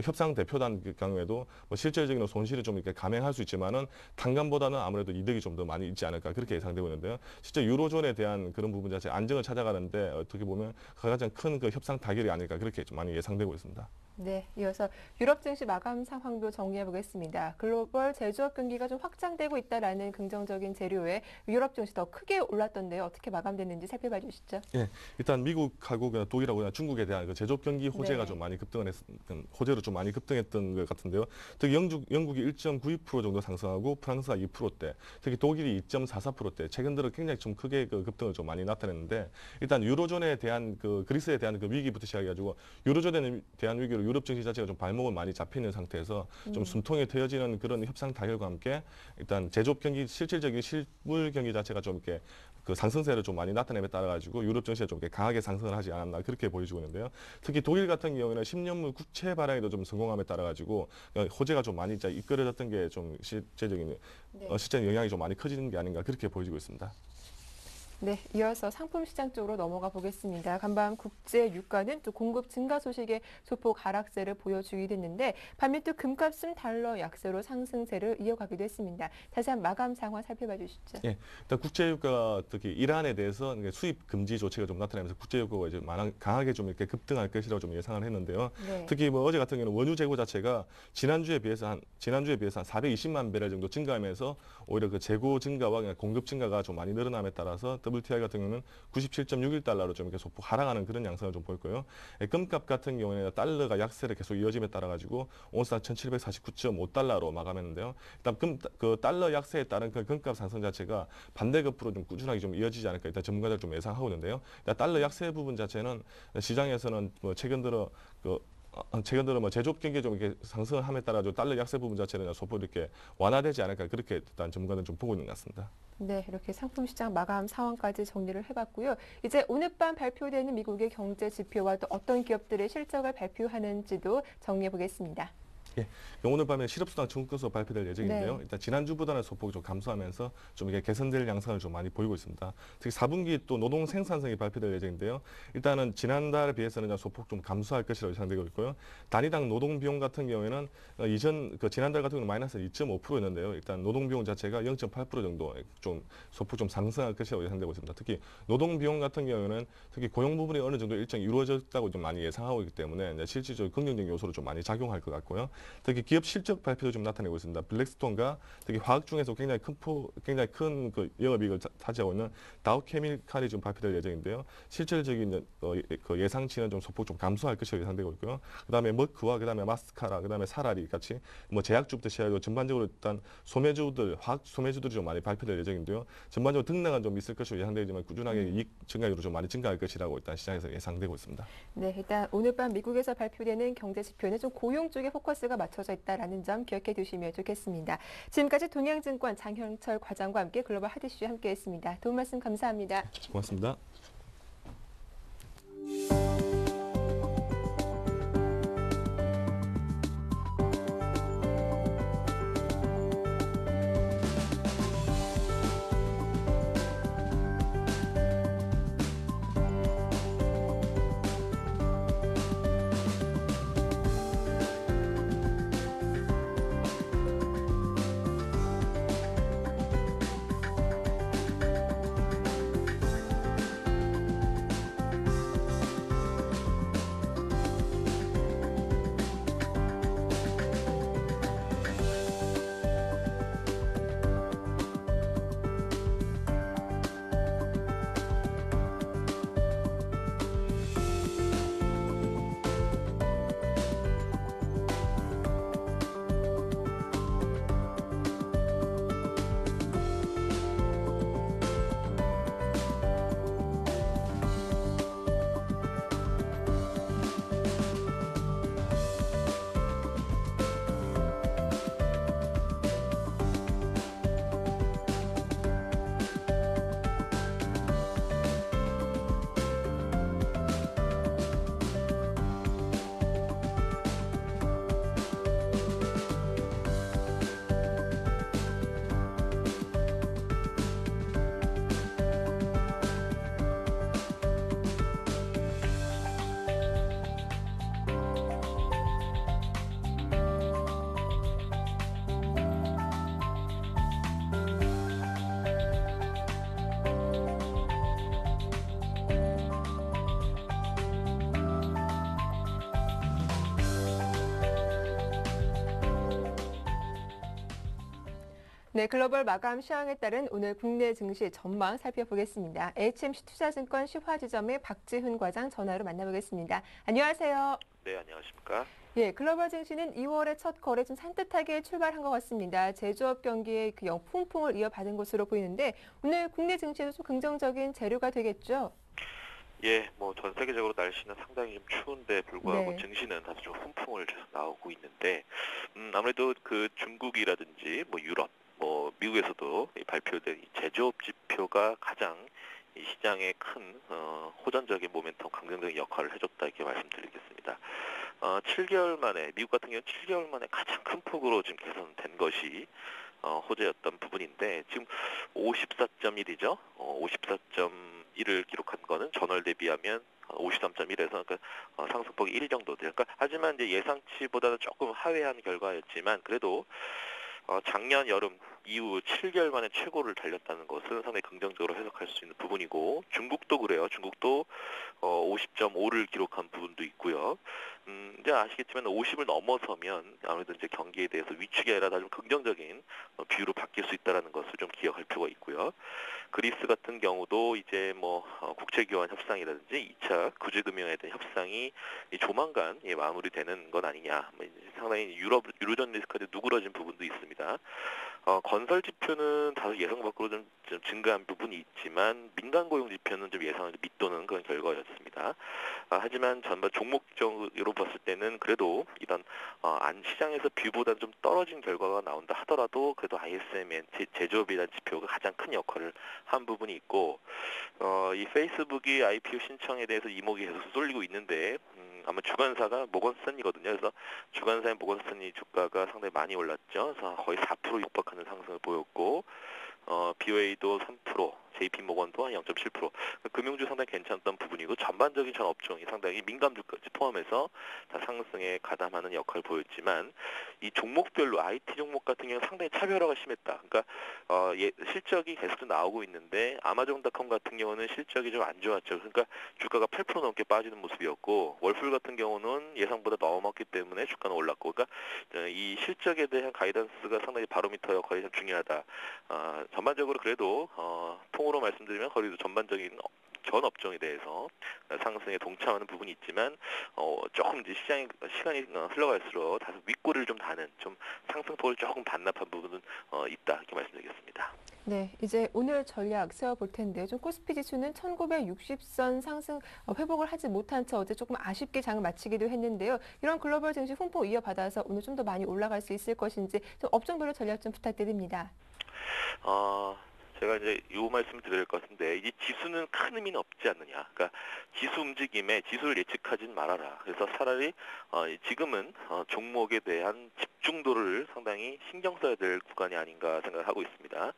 Speaker 2: 협상 대표단 경우에도 뭐 실질적인 손실을 좀 이렇게 감행할 수 있지만은 탕감보다는 아무래도 이득이 좀 더 많이 있지 않을까 그렇게 예상되고 있는데요. 실제 유로존에 대한 그런 부분 자체 안정을 찾아가는데 어떻게 보면 가장 큰 그 협상 타결이 아닐까 그렇게 좀 많이 예상되고 있습니다.
Speaker 1: 네, 이어서 유럽 증시 마감 상황도 정리해 보겠습니다. 글로벌 제조업 경기가 좀 확장되고 있다라는 긍정적인 재료에 유럽 증시 더 크게 올랐던데요. 어떻게 마감됐는지 살펴봐 주시죠.
Speaker 2: 예, 일단 미국하고 독일하고 중국에 대한 그 제조업 경기 호재가
Speaker 1: 네.
Speaker 2: 좀 많이 호재로 좀 많이 급등했던 것 같은데요. 특히 영국이 1.92% 정도 상승하고 프랑스가 2%대, 특히 독일이 2.44%대, 최근 들어 굉장히 좀 크게 그 급등을 좀 많이 나타냈는데 일단 유로존에 대한 그리스에 대한 그 위기부터 시작해가지고 유로존에 대한 위기로 유럽 증시 자체가 좀 발목을 많이 잡히는 상태에서 좀 숨통이 트여지는 그런 협상 타결과 함께 일단 제조업 경기 실질적인 실물 경기 자체가 좀 이렇게 그 상승세를 좀 많이 나타내에 따라 가지고 유럽 증시가 좀 이렇게 강하게 상승을 하지 않았나 그렇게 보여지고 있는데요. 특히 독일 같은 경우에는 10년물 국채 발행에도 좀 성공함에 따라 가지고 호재가 좀 많이 이끌어졌던 게 좀 실제 영향이 좀 많이 커지는 게 아닌가 그렇게 보여지고 있습니다.
Speaker 1: 네, 이어서 상품 시장 쪽으로 넘어가 보겠습니다. 간밤 국제 유가는 또 공급 증가 소식에 소폭 하락세를 보여주기도 했는데 반면 또 금값은 달러 약세로 상승세를 이어가기도 했습니다. 자세한 마감 상황 살펴봐 주시죠.
Speaker 2: 예, 일단 국제유가가 특히 이란에 대해서 수입 금지 조치가 좀 나타나면서 국제유가가 이제 강하게 좀 이렇게 급등할 것이라고 좀 예상을 했는데요.
Speaker 1: 네.
Speaker 2: 특히 뭐 어제 같은 경우는 원유 재고 자체가 지난주에 비해서 한 420만 배럴 정도 증가하면서 오히려 그 재고 증가와 그냥 공급 증가가 좀 많이 늘어남에 따라서 WTI 같은 경우는 97.61달러로 좀 이렇게 소폭 하락하는 그런 양상을 좀 보였고요. 예, 금값 같은 경우에는 달러가 약세를 계속 이어짐에 따라 가지고 온스당 1,749.5달러로 마감했는데요. 일단 그 달러 약세에 따른 그 금값 상승 자체가 반대급부로 좀 꾸준하게 좀 이어지지 않을까 일단 전문가들 좀 예상하고 있는데요. 일단 달러 약세 부분 자체는 시장에서는 뭐 최근 들어 뭐 제조업 경기 좀 이렇게 상승함에 따라 달러 약세 부분 자체는 소폭 이렇게 완화되지 않을까 그렇게 일단 전문가들은 좀 보고 있는 것 같습니다.
Speaker 1: 네, 이렇게 상품 시장 마감 상황까지 정리를 해봤고요. 이제 오늘 밤 발표되는 미국의 경제 지표와 또 어떤 기업들의 실적을 발표하는지도 정리해 보겠습니다.
Speaker 2: 예, 오늘 밤에 실업수당 청구서 발표될 예정인데요.
Speaker 1: 네.
Speaker 2: 일단 지난주보다는 소폭 좀 감소하면서 좀 이게 개선될 양상을 좀 많이 보이고 있습니다. 특히 4분기 또 노동 생산성이 발표될 예정인데요. 일단은 지난달에 비해서는 소폭 좀 감소할 것이라고 예상되고 있고요. 단위당 노동 비용 같은 경우에는 이전 지난달 같은 경우는 마이너스 2.5%였는데요. 일단 노동 비용 자체가 0.8% 정도 좀 소폭 좀 상승할 것이라고 예상되고 있습니다. 특히 노동 비용 같은 경우는 특히 고용 부분이 어느 정도 일정이 이루어졌다고 좀 많이 예상하고 있기 때문에 이제 실질적으로 긍정적인 요소로 좀 많이 작용할 것 같고요. 특히 기업 실적 발표도 좀 나타내고 있습니다. 블랙스톤과 특히 화학 중에서 굉장히 큰 그 영업이익을 차지하고 있는 다우케미칼이 좀 발표될 예정인데요. 실질적인 그 예상치는 좀 소폭 좀 감소할 것으로 예상되고 있고요. 그다음에 머크와 그다음에 마스카라, 그다음에 사라리 같이 뭐 제약주부터 시작해서 전반적으로 일단 화학 소매주들이 좀 많이 발표될 예정인데요. 전반적으로 등락은 좀 있을 것으로 예상되지만 꾸준하게 이익 증가율로 좀 많이 증가할 것이라고 일단 시장에서 예상되고 있습니다.
Speaker 1: 네, 일단 오늘 밤 미국에서 발표되는 경제 지표는 좀 고용 쪽에 포커스가 맞춰져 있다라는 점 기억해 두시면 좋겠습니다. 지금까지 동양증권 장형철 과장과 함께 글로벌 핫이슈 함께했습니다. 도움 말씀 감사합니다.
Speaker 2: 고맙습니다.
Speaker 1: 네, 글로벌 마감 시황에 따른 오늘 국내 증시 전망 살펴보겠습니다. HMC 투자증권 시화지점의 박지훈 과장 전화로 만나보겠습니다. 안녕하세요.
Speaker 3: 네, 안녕하십니까?
Speaker 1: 예, 글로벌 증시는 2월의 첫 거래 좀 산뜻하게 출발한 것 같습니다. 제조업 경기의 그 영풍풍을 이어받은 것으로 보이는데 오늘 국내 증시에도 좀 긍정적인 재료가 되겠죠?
Speaker 3: 예, 뭐 전 세계적으로 날씨는 상당히 좀 추운데 불구하고
Speaker 1: 네.
Speaker 3: 증시는 다소 좀 훈풍을 계속 나오고 있는데, 아무래도 그 중국이라든지 뭐 유럽, 뭐 미국에서도 이 발표된 이 제조업 지표가 가장 이 시장에 큰 호전적인 모멘텀, 긍정적인 역할을 해줬다 이렇게 말씀드리겠습니다. 7개월 만에 미국 같은 경우는 7개월 만에 가장 큰 폭으로 지금 개선된 것이 호재였던 부분인데 지금 54.1이죠. 54.1을 기록한 거는 전월 대비하면 53.1에서 그러니까 상승폭이 1 정도 돼요. 그러니까 하지만 이제 예상치보다는 조금 하회한 결과였지만 그래도 작년 여름 이후 7개월 만에 최고를 달렸다는 것은 상당히 긍정적으로 해석할 수 있는 부분이고 중국도 그래요. 중국도 50.5를 기록한 부분도 있고요. 이제 아시겠지만 50을 넘어서면 아무래도 이제 경기에 대해서 위축이 아니라 좀 긍정적인 뷰로 바뀔 수 있다는 것을 좀 기억할 필요가 있고요. 그리스 같은 경우도 이제 뭐 국채교환 협상이라든지 2차 구제금융에 대한 협상이 조만간 마무리되는 건 아니냐. 상당히 유로존 리스크가 누그러진 부분도 있습니다. 건설 지표는 다소 예상 밖으로 좀 증가한 부분이 있지만 민간 고용 지표는 좀 예상을 밑도는 그런 결과였습니다. 하지만 전반 종목적으로 봤을 때는 그래도 이런 시장에서 뷰보다는 좀 떨어진 결과가 나온다 하더라도 그래도 ISM의 제조업이라는 지표가 가장 큰 역할을 한 부분이 있고 이 페이스북이 IPO 신청에 대해서 이목이 계속 쏠리고 있는데 아마 주관사가 모건스탠이거든요. 그래서 주관사의 모건스탠리 주가가 상당히 많이 올랐죠. 그래서 거의 4% 육박하는 상승을 보였고 BOA도 3%, JP모건도 한 0.7%. 금융주 상당히 괜찮던 부분이고 전반적인 전 업종이 상당히 민감주까지 포함해서 다 상승에 가담하는 역할을 보였지만 이 종목별로 IT 종목 같은 경우는 상당히 차별화가 심했다. 그러니까 실적이 계속 나오고 있는데 아마존닷컴 같은 경우는 실적이 좀 안 좋았죠. 그러니까 주가가 8% 넘게 빠지는 모습이었고 월풀 같은 경우는 예상보다 넘었기 때문에 주가는 올랐고 그러니까 이 실적에 대한 가이던스가 상당히 바로미터 역할이 좀 중요하다. 전반적으로 그래도 통으로 말씀드리면 거리도 전반적인 전 업종에 대해서 상승에 동참하는 부분이 있지만 조금 이제 시간이 흘러갈수록 다소 윗골을 좀 다는 좀 상승폭을 조금 반납한 부분은 있다 이렇게 말씀드리겠습니다.
Speaker 1: 네, 이제 오늘 전략 세워볼 텐데요. 좀 코스피 지수는 1960선 상승 회복을 하지 못한 채 어제 조금 아쉽게 장을 마치기도 했는데요. 이런 글로벌 증시 훈풍 이어받아서 오늘 좀 더 많이 올라갈 수 있을 것인지 좀 업종별로 전략 좀 부탁드립니다.
Speaker 3: 제가 이제 요 말씀 드릴 것 같은데 이 지수는 큰 의미는 없지 않느냐. 그러니까 지수 움직임에 지수를 예측하진 말아라. 그래서 차라리 지금은 종목에 대한 집중도를 상당히 신경 써야 될 구간이 아닌가 생각을 하고 있습니다.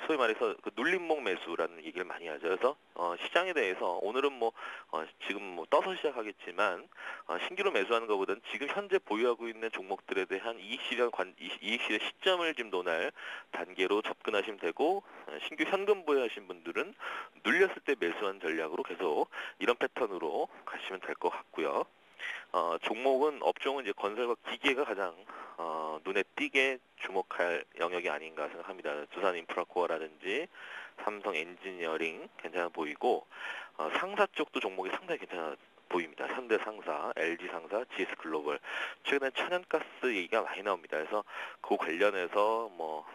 Speaker 3: 소위 말해서 눌림목 매수라는 얘기를 많이 하죠. 그래서 시장에 대해서 오늘은 지금 떠서 시작하겠지만 신규로 매수하는 것보다는 지금 현재 보유하고 있는 종목들에 대한 이익 실현 시점을 지금 논할 단계로 접근하시면 되고 신규 현금 보유하신 분들은 눌렸을 때 매수한 전략으로 계속 이런 패턴으로 가시면 될 것 같고요. 업종은 이제 건설과 기계가 가장 눈에 띄게 주목할 영역이 아닌가 생각합니다. 두산인프라코어라든지 삼성 엔지니어링 괜찮아 보이고 상사 쪽도 종목이 상당히 괜찮아 보입니다. 현대상사, LG상사, GS글로벌 최근에 천연가스 얘기가 많이 나옵니다. 그래서 그 관련해서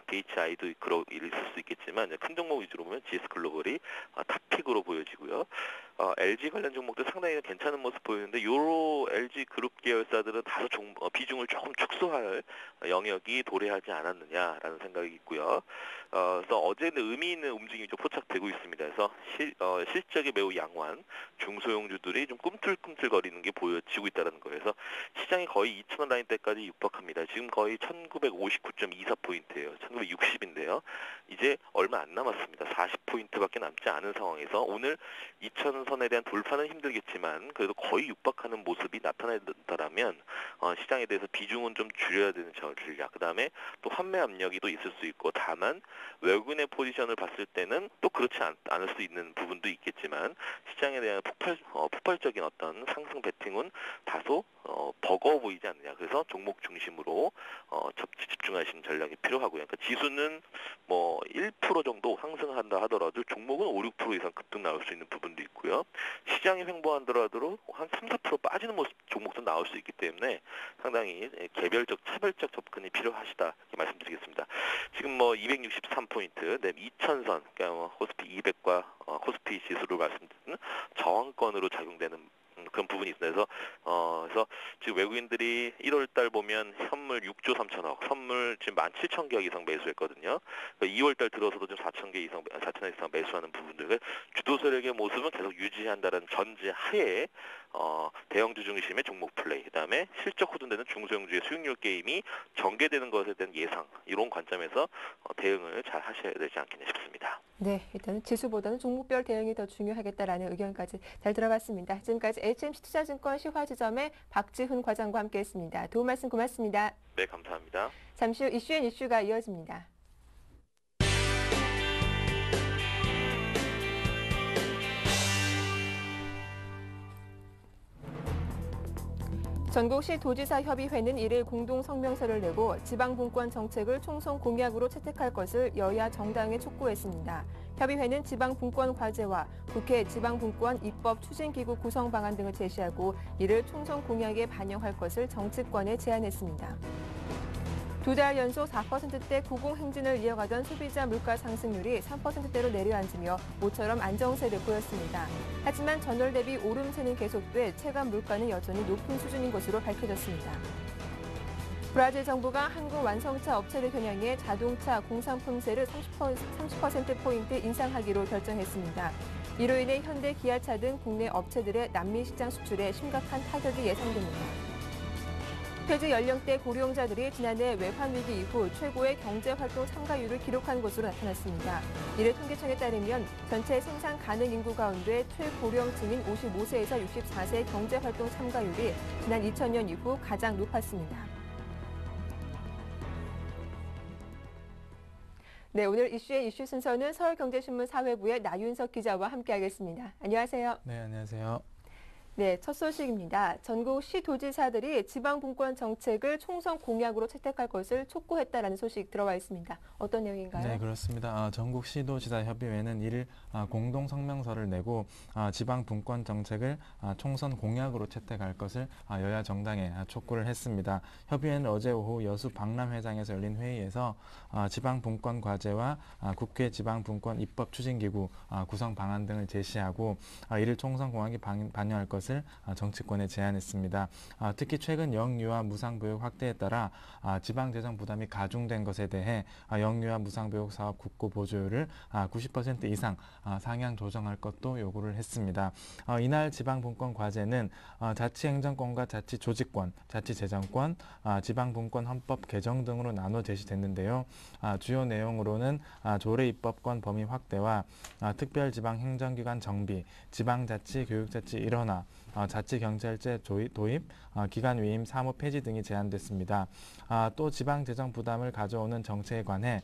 Speaker 3: DHI도 있을 수 있겠지만 큰 종목 위주로 보면 GS글로벌이 탑픽으로 보여지고요. LG 관련 종목도 상당히 괜찮은 모습 보이는데 요로 LG 그룹 계열사들은 다소 비중을 조금 축소할 영역이 도래하지 않았느냐라는 생각이 있고요. 그래서 어제는 의미 있는 움직임이 좀 포착되고 있습니다. 그래서 실적이 매우 양호한 중소형주들이 좀 꿈틀꿈틀거리는 게 보여지고 있다는 거예요. 그래서 시장이 거의 2,000원 라인 때까지 육박합니다. 지금 거의 1959.24포인트예요. 1960인데요. 이제 얼마 안 남았습니다. 40포인트밖에 남지 않은 상황에서 오늘 2,000선에 대한 돌파는 힘들겠지만 그래도 거의 육박하는 모습이 나타난다면 시장에 대해서 비중은 좀 줄여야 되는 전략. 그다음에 또 환매 압력이 또 있을 수 있고 다만 외국인의 포지션을 봤을 때는 또 그렇지 않을 수 있는 부분도 있겠지만 시장에 대한 폭발적인 어떤 상승 베팅은 다소 버거워 보이지 않느냐. 그래서 종목 중심으로 집중하시는 전략이 필요하고요. 그러니까 지수는 1% 정도 상승한다 하더라도 종목은 5, 6% 이상 급등 나올 수 있는 부분도 있고요. 시장이 횡보한다라도 한 3, 4% 빠지는 모습 종목도 나올 수 있기 때문에 상당히 차별적 접근이 필요하시다 이렇게 말씀드리겠습니다. 지금 263포인트, 2000선, 그러니까 코스피 200과 코스피 지수로 말씀드리는 저항권으로 작용되는 그런 부분이 있어요. 그래서 지금 외국인들이 1월달 보면 현물 6조 3천억, 선물 지금 17,000개 이상 매수했거든요. 2월달 들어서도 좀 4,000개 이상 매수하는 부분들, 주도 세력의 모습은 계속 유지한다는 전제 하에 대형주 중심의 종목 플레이, 그다음에 실적 호전되는 중소형주의 수익률 게임이 전개되는 것에 대한 예상, 이런 관점에서 대응을 잘 하셔야 되지 않겠냐 싶습니다.
Speaker 1: 네, 일단은 지수보다는 종목별 대응이 더 중요하겠다라는 의견까지 잘 들어봤습니다. 지금까지 HMC 투자증권 시화지점의 박지훈 과장과 함께했습니다. 도움 말씀 고맙습니다.
Speaker 3: 네, 감사합니다.
Speaker 1: 잠시 후 이슈가 이어집니다. 전국시 도지사 협의회는 1일 공동 성명서를 내고 지방분권 정책을 총선 공약으로 채택할 것을 여야 정당에 촉구했습니다. 협의회는 지방분권 과제와 국회 지방분권 입법 추진기구 구성 방안 등을 제시하고 이를 총선 공약에 반영할 것을 정치권에 제안했습니다. 2달 연속 4%대 고공행진을 이어가던 소비자 물가 상승률이 3%대로 내려앉으며 모처럼 안정세를 보였습니다. 하지만 전월 대비 오름세는 계속돼 체감 물가는 여전히 높은 수준인 것으로 밝혀졌습니다. 브라질 정부가 한국 완성차 업체를 겨냥해 자동차 공상품세를 30%포인트 인상하기로 결정했습니다. 이로 인해 현대, 기아차 등 국내 업체들의 남미 시장 수출에 심각한 타격이 예상됩니다. 퇴직 연령대 고령자들이 지난해 외환위기 이후 최고의 경제활동 참가율을 기록한 것으로 나타났습니다. 이를 통계청에 따르면 전체 생산 가능 인구 가운데 최고령층인 55세에서 64세 경제활동 참가율이 지난 2000년 이후 가장 높았습니다. 네, 오늘 이슈 순서는 서울경제신문 사회부의 나윤석 기자와 함께하겠습니다. 안녕하세요.
Speaker 4: 네, 안녕하세요.
Speaker 1: 네, 첫 소식입니다. 전국 시도지사들이 지방분권 정책을 총선 공약으로 채택할 것을 촉구했다라는 소식 들어와 있습니다. 어떤 내용인가요?
Speaker 4: 네, 그렇습니다. 전국 시도지사 협의회는 1일 공동 성명서를 내고 지방분권 정책을 총선 공약으로 채택할 것을 여야 정당에 촉구를 했습니다. 협의회는 어제 오후 여수 박람회장에서 열린 회의에서 지방분권 과제와 국회 지방분권 입법 추진기구 구성 방안 등을 제시하고 이를 총선 공약에 반영할 것을 정치권에 제안했습니다. 특히 최근 영유아 무상교육 확대에 따라 지방재정 부담이 가중된 것에 대해 영유아 무상교육 사업 국고 보조율을 90% 이상 상향 조정할 것도 요구를 했습니다. 이날 지방분권 과제는 자치행정권과 자치조직권, 자치재정권, 지방분권 헌법 개정 등으로 나눠 제시됐는데요. 주요 내용으로는 조례 입법권 범위 확대와 특별지방행정기관 정비, 지방자치, 교육자치 일원화, 자치경찰제 도입, 기관 위임 사무 폐지 등이 제안됐습니다. 또 지방재정 부담을 가져오는 정책에 관해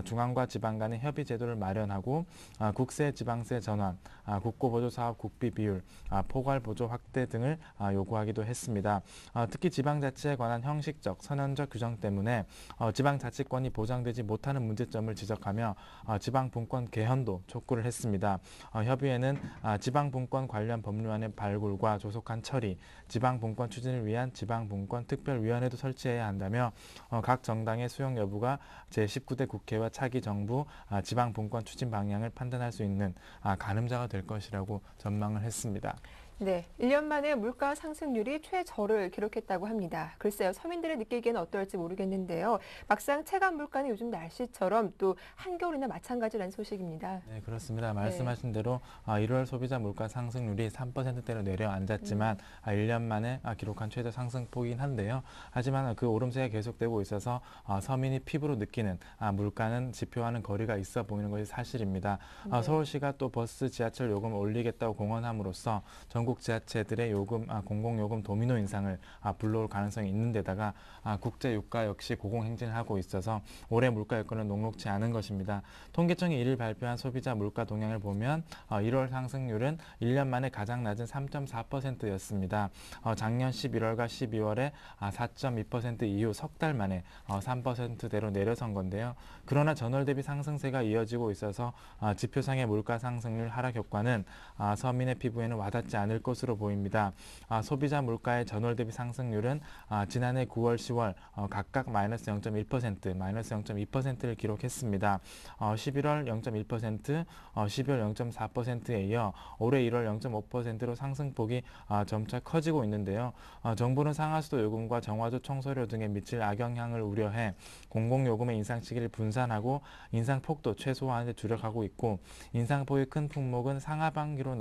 Speaker 4: 중앙과 지방 간의 협의 제도를 마련하고 국세, 지방세 전환, 국고보조 사업 국비 비율, 포괄보조 확대 등을 요구하기도 했습니다. 특히 지방자치에 관한 형식적, 선언적 규정 때문에 지방자치권이 보장되지 못하는 문제점을 지적하며 지방분권 개헌도 촉구를 했습니다. 협의회는 지방분권 관련 법률안의 발굴과 조속한 처리, 지방분권 추진을 위한 지방분권 특별위원회도 설치해야 한다며 각 정당의 수용 여부가 제19대 국회와 차기 정부 지방분권 추진 방향을 판단할 수 있는 가늠자가 될 것이라고 전망을 했습니다.
Speaker 1: 네, 1년 만에 물가 상승률이 최저를 기록했다고 합니다. 글쎄요, 서민들이 느끼기에는 어떨지 모르겠는데요. 막상 체감 물가는 요즘 날씨처럼 또 한겨울이나 마찬가지라는 소식입니다.
Speaker 4: 네, 그렇습니다. 말씀하신 대로 1월 소비자 물가 상승률이 3%대로 내려앉았지만 1년 만에 기록한 최저 상승폭이긴 한데요. 하지만 그 오름세가 계속되고 있어서 서민이 피부로 느끼는 물가는 지표와는 거리가 있어 보이는 것이 사실입니다.
Speaker 1: 네.
Speaker 4: 서울시가 또 버스, 지하철 요금을 올리겠다고 공언함으로써 전국 지자체들의 요금, 공공요금 도미노 인상을 불러올 가능성이 있는 데다가 국제 유가 역시 고공행진을 하고 있어서 올해 물가 여건은 녹록지 않은 것입니다. 통계청이 1일 발표한 소비자 물가 동향을 보면 1월 상승률은 1년 만에 가장 낮은 3.4%였습니다. 작년 11월과 12월에 4.2% 이후 석 달 만에 3%대로 내려선 건데요. 그러나 전월 대비 상승세가 이어지고 있어서 지표상의 물가 상승률 하락 효과는 서민의 피부에는 와닿지 않을 것으로 보입니다. 소비자 물가의 전월 대비 상승률은 지난해 9월, 10월 각각 마이너스 0.1%, 마이너스 0.2%를 기록했습니다. 11월 0.1%, 12월 0.4%에 이어 올해 1월 0.5%로 상승폭이 점차 커지고 있는데요. 정부는 상하수도 요금과 정화조 청소료 등에 미칠 악영향을 우려해 공공요금의 인상 시기를 분산하고 인상폭도 최소화하는 데 주력하고 있고 인상폭이 큰 품목은 상하반기로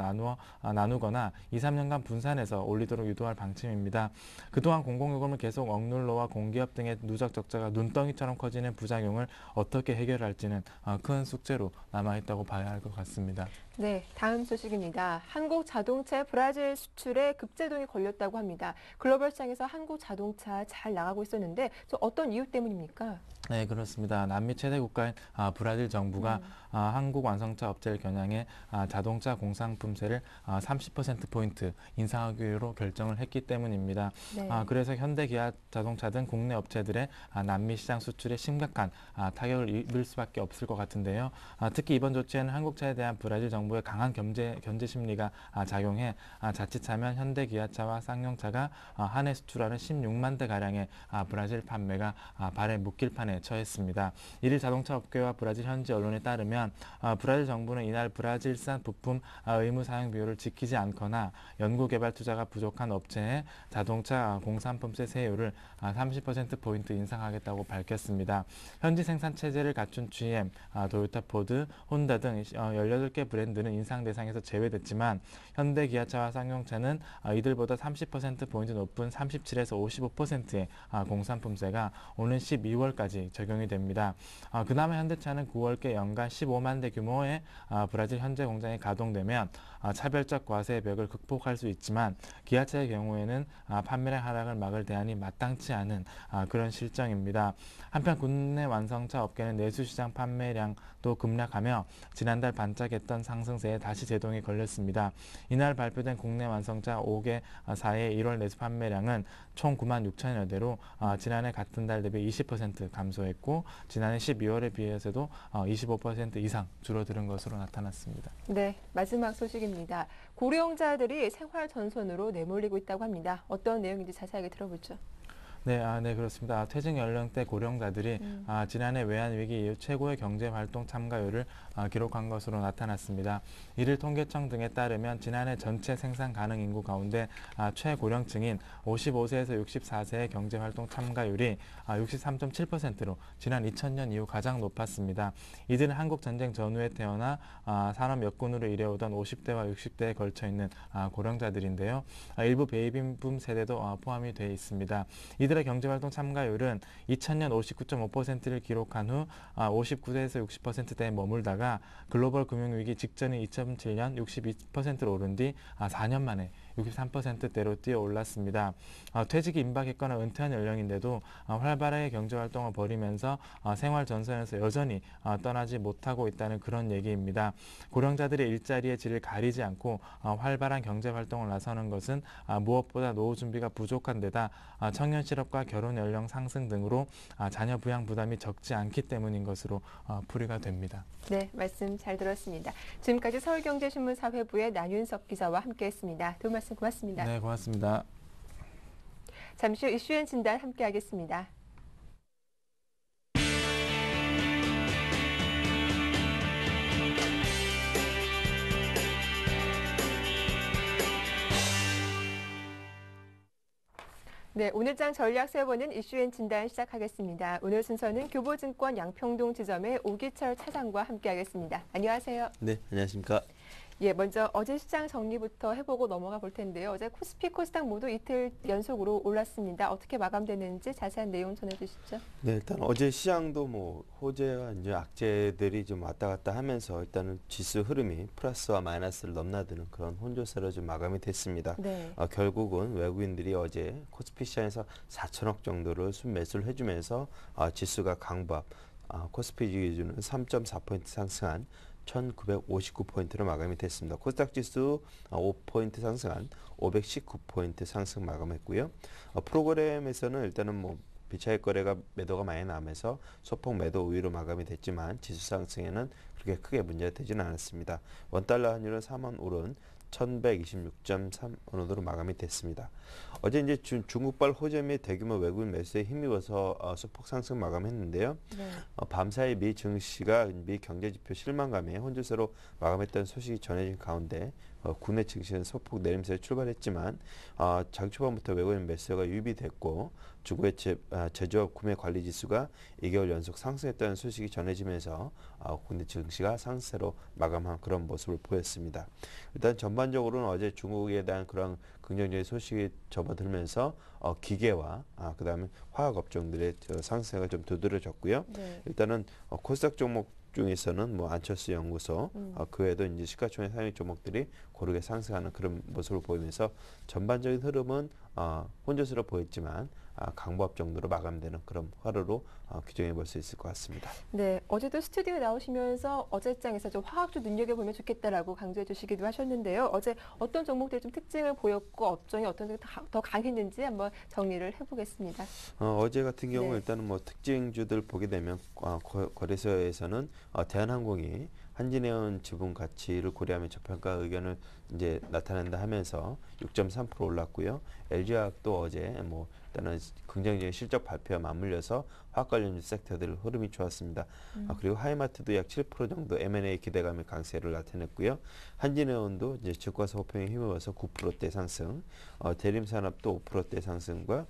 Speaker 4: 나누거나 2, 3년간 분산해서 올리도록 유도할 방침입니다. 그동안 공공요금을 계속 억눌러와 공기업 등의 누적 적자가 눈덩이처럼 커지는 부작용을 어떻게 해결할지는 큰 숙제로 남아있다고 봐야 할 것 같습니다.
Speaker 1: 네, 다음 소식입니다. 한국 자동차의 브라질 수출에 급제동이 걸렸다고 합니다. 글로벌 시장에서 한국 자동차 잘 나가고 있었는데 어떤 이유 때문입니까?
Speaker 4: 네, 그렇습니다. 남미 최대 국가인 브라질 정부가 한국 완성차 업체를 겨냥해 자동차 공상품세를 30%포인트 인상하기로 결정을 했기 때문입니다.
Speaker 1: 네.
Speaker 4: 그래서 현대, 기아 자동차 등 국내 업체들의 남미 시장 수출에 심각한 타격을 입을 수밖에 없을 것 같은데요. 특히 이번 조치에는 한국차에 대한 브라질 정부의 강한 견제 심리가 작용해 자칫하면 현대, 기아차와 쌍용차가 한 해 수출하는 16만 대 가량의 브라질 판매가 발에 묶일 판에 처했습니다. 이를 자동차 업계와 브라질 현지 언론에 따르면 브라질 정부는 이날 브라질산 부품 의무 사용 비율을 지키지 않거나 연구개발 투자가 부족한 업체에 자동차 공산품세 세율을 30%포인트 인상하겠다고 밝혔습니다. 현지 생산 체제를 갖춘 GM, 도요타, 포드, 혼다 등 18개 브랜드는 인상 대상에서 제외됐지만 현대, 기아차와 쌍용차는 이들보다 30%포인트 높은 37에서 55%의 공산품세가 오는 12월까지 적용이 됩니다. 그나마 현대차는 9월께 연간 15만 대 규모의 브라질 현재 공장이 가동되면 차별적 과세의 벽을 극복할 수 있지만 기아차의 경우에는 판매량 하락을 막을 대안이 마땅치 않은 그런 실정입니다. 한편 국내 완성차 업계는 내수시장 판매량도 급락하며 지난달 반짝했던 상승세에 다시 제동이 걸렸습니다. 이날 발표된 국내 완성차 5개 사의 1월 내수 판매량은 총 9만 6천여 대로 지난해 같은 달 대비 20% 감소했고 지난해 12월에 비해서도 25% 이상 줄어드는 것으로 나타났습니다.
Speaker 1: 네, 마지막 소식입니다. 고령자들이 생활 전선으로 내몰리고 있다고 합니다. 어떤 내용인지 자세하게 들어보죠.
Speaker 4: 네, 그렇습니다. 퇴직 연령대 고령자들이 지난해 외환위기 이후 최고의 경제활동 참가율을 기록한 것으로 나타났습니다. 이를 통계청 등에 따르면 지난해 전체 생산 가능 인구 가운데 최고령층인 55세에서 64세의 경제활동 참가율이 63.7%로 지난 2000년 이후 가장 높았습니다. 이들은 한국전쟁 전후에 태어나 산업 역군으로 일해오던 50대와 60대에 걸쳐 있는 고령자들인데요. 일부 베이비붐 세대도 포함이 되어 있습니다. 이들의 경제활동 참가율은 2000년 59.5%를 기록한 후 59세에서 60%대에 머물다가 글로벌 금융위기 직전인 2007년 62%로 오른 뒤 4년 만에 63%대로 뛰어올랐습니다. 퇴직이 임박했거나 은퇴한 연령인데도 활발하게 경제활동을 벌이면서 생활 전선에서 여전히 떠나지 못하고 있다는 그런 얘기입니다. 고령자들의 일자리의 질을 가리지 않고 활발한 경제활동을 나서는 것은 무엇보다 노후 준비가 부족한 데다 청년 실업과 결혼 연령 상승 등으로 자녀 부양 부담이 적지 않기 때문인 것으로 풀이가 됩니다.
Speaker 1: 네, 말씀 잘 들었습니다. 지금까지 서울경제신문 사회부의 나윤석 기자와 함께했습니다. 두 말씀 고맙습니다.
Speaker 4: 네, 고맙습니다.
Speaker 1: 잠시 후 이슈앤 진단 함께하겠습니다. 네, 오늘장 전략 세워보는 이슈앤 진단 시작하겠습니다. 오늘 순서는 교보증권 양평동 지점의 오기철 차장과 함께하겠습니다. 안녕하세요.
Speaker 5: 네, 안녕하십니까.
Speaker 1: 예, 먼저 어제 시장 정리부터 해보고 넘어가 볼 텐데요. 어제 코스피, 코스닥 모두 이틀 연속으로 올랐습니다. 어떻게 마감됐는지 자세한 내용 전해주시죠.
Speaker 5: 네, 일단 어제 시장도 호재와 이제 악재들이 좀 왔다 갔다 하면서 일단은 지수 흐름이 플러스와 마이너스를 넘나드는 그런 혼조세로 좀 마감이 됐습니다.
Speaker 1: 네.
Speaker 5: 결국은 외국인들이 어제 코스피 시장에서 4천억 정도를 순매수를 해주면서 지수가 강보합, 코스피 기준은 3.4포인트 상승한 1959포인트로 마감이 됐습니다. 코스닥 지수 5포인트 상승한 519포인트 상승 마감했고요. 프로그램에서는 일단은 비차익 거래가 매도가 많이 나면서 소폭 매도 우위로 마감이 됐지만 지수 상승에는 그렇게 크게 문제가 되지는 않았습니다. 원달러 환율은 3원 오른 1126.3원으로 마감이 됐습니다. 어제 이제 중국발 호재 및 대규모 외국인 매수에 힘입어서 소폭 상승 마감했는데요.
Speaker 1: 네.
Speaker 5: 밤사이 미 증시가 미 경제지표 실망감에 혼조세로 마감했던 소식이 전해진 가운데 국내 증시는 소폭 내림세에 출발했지만 장 초반부터 외국인 매수가 유입이 됐고 중국의 제조업 구매 관리 지수가 2개월 연속 상승했다는 소식이 전해지면서 국내 증시가 상승세로 마감한 그런 모습을 보였습니다. 일단 전반적으로는 어제 중국에 대한 그런 긍정적인 소식이 접어들면서 기계와 그다음에 화학 업종들의 상승세가 좀 두드러졌고요.
Speaker 1: 네.
Speaker 5: 일단은 코스닥 종목 중에서는 뭐 안철수 연구소 그 외에도 이제 시가총액 상위 종목들이 고르게 상승하는 그런 모습을 보이면서 전반적인 흐름은 혼조세로 보였지만 강보합 정도로 마감되는 그런 하루로 규정해 볼 수 있을 것 같습니다.
Speaker 1: 네, 어제도 스튜디오에 나오시면서 어제장에서 좀 화학 좀 눈여겨보면 좋겠다라고 강조해 주시기도 하셨는데요. 어제 어떤 종목들이 좀 특징을 보였고 업종이 어떤 게 더 강했는지 한번 정리를 해보겠습니다.
Speaker 5: 어제 같은 경우
Speaker 1: 네.
Speaker 5: 일단은 뭐 특징주들 보게 되면 거래소에서는 대한항공이 한진해운 지분 가치를 고려하며 저평가 의견을 이제 나타낸다 하면서 6.3% 올랐고요. LG화학도 어제 뭐 일단은 긍정적인 실적 발표와 맞물려서 화학 관련주 섹터들 흐름이 좋았습니다. 그리고 하이마트도 약 7% 정도 M&A 기대감의 강세를 나타냈고요. 한진해운도 이제 증권사 호평에 힘입어서 9%대 상승, 대림산업도 5%대 상승과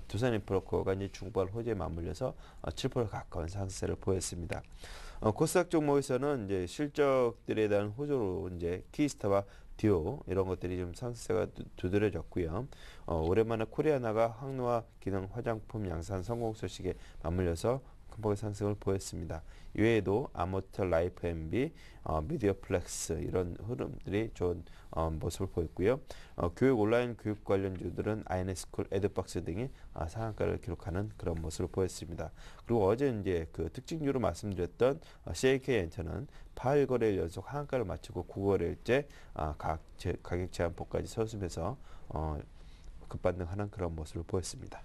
Speaker 5: 두산인프라코어가 이제 중발 호재에 맞물려서 7% 가까운 상승세를 보였습니다. 코스닥 종목에서는 이제 실적들에 대한 호조로 이제 키스타와 듀오 이런 것들이 좀 상승세가 두드러졌고요. 오랜만에 코리아나가 항노화 기능 화장품 양산 성공 소식에 맞물려서 큰 폭의 상승을 보였습니다. 이외에도 아모텔 라이프 MB, 미디어 플렉스 이런 흐름들이 좋은 모습을 보였고요. 교육 온라인 교육 관련주들은 INS쿨, 에드박스 등이 상한가를 기록하는 그런 모습을 보였습니다. 그리고 어제 이제 그 특징주로 말씀드렸던 CAK엔터는 8일 거래일 연속 하한가를 마치고 9거래일째 가격 제한폭까지 서슴해서 급반등하는 그런 모습을 보였습니다.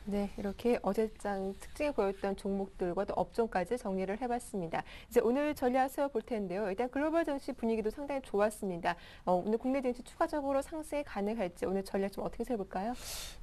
Speaker 1: 네, 이렇게 어제장 특징이 보였던 종목들과 또 업종까지 정리를 해봤습니다. 이제 오늘 전략 세워볼 텐데요. 일단 글로벌 증시 분위기도 상당히 좋았습니다. 오늘 국내 증시 추가적으로 상승이 가능할지 오늘 전략 좀 어떻게 세워볼까요?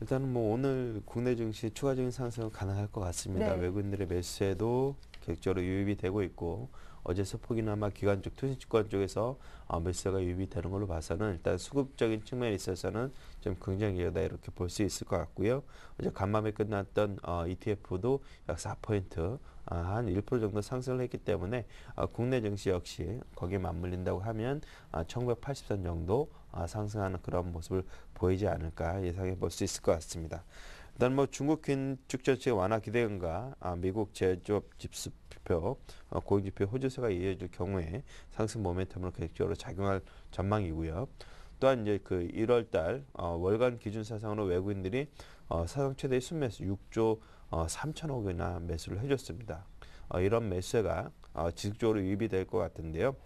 Speaker 5: 일단은 뭐 오늘 국내 증시 추가적인 상승은 가능할 것 같습니다.
Speaker 1: 네.
Speaker 5: 외국인들의 매수에도 계속적으로 유입이 되고 있고 어제 소폭이나마 기관 쪽 투자증권 쪽에서 매수가 유입이 되는 걸로 봐서는 일단 수급적인 측면에 있어서는 좀 긍정적이다 이렇게 볼 수 있을 것 같고요. 어제 간밤에 끝났던 ETF도 약 4% 한 1% 정도 상승을 했기 때문에 국내 증시 역시 거기에 맞물린다고 하면 1980선 정도 상승하는 그런 모습을 보이지 않을까 예상해 볼 수 있을 것 같습니다. 일단 뭐 중국 긴축 정책 완화 기대감과 미국 제조업 지수표, 고용지표 호조세가 이어질 경우에 상승 모멘텀으로 계속적으로 작용할 전망이고요. 또한 이제 그 1월달 월간 기준 사상으로 외국인들이 사상 최대의 순매수 6조 3천억 원이나 매수를 해줬습니다. 이런 매수가 지속적으로 유입이 될 것 같은데요.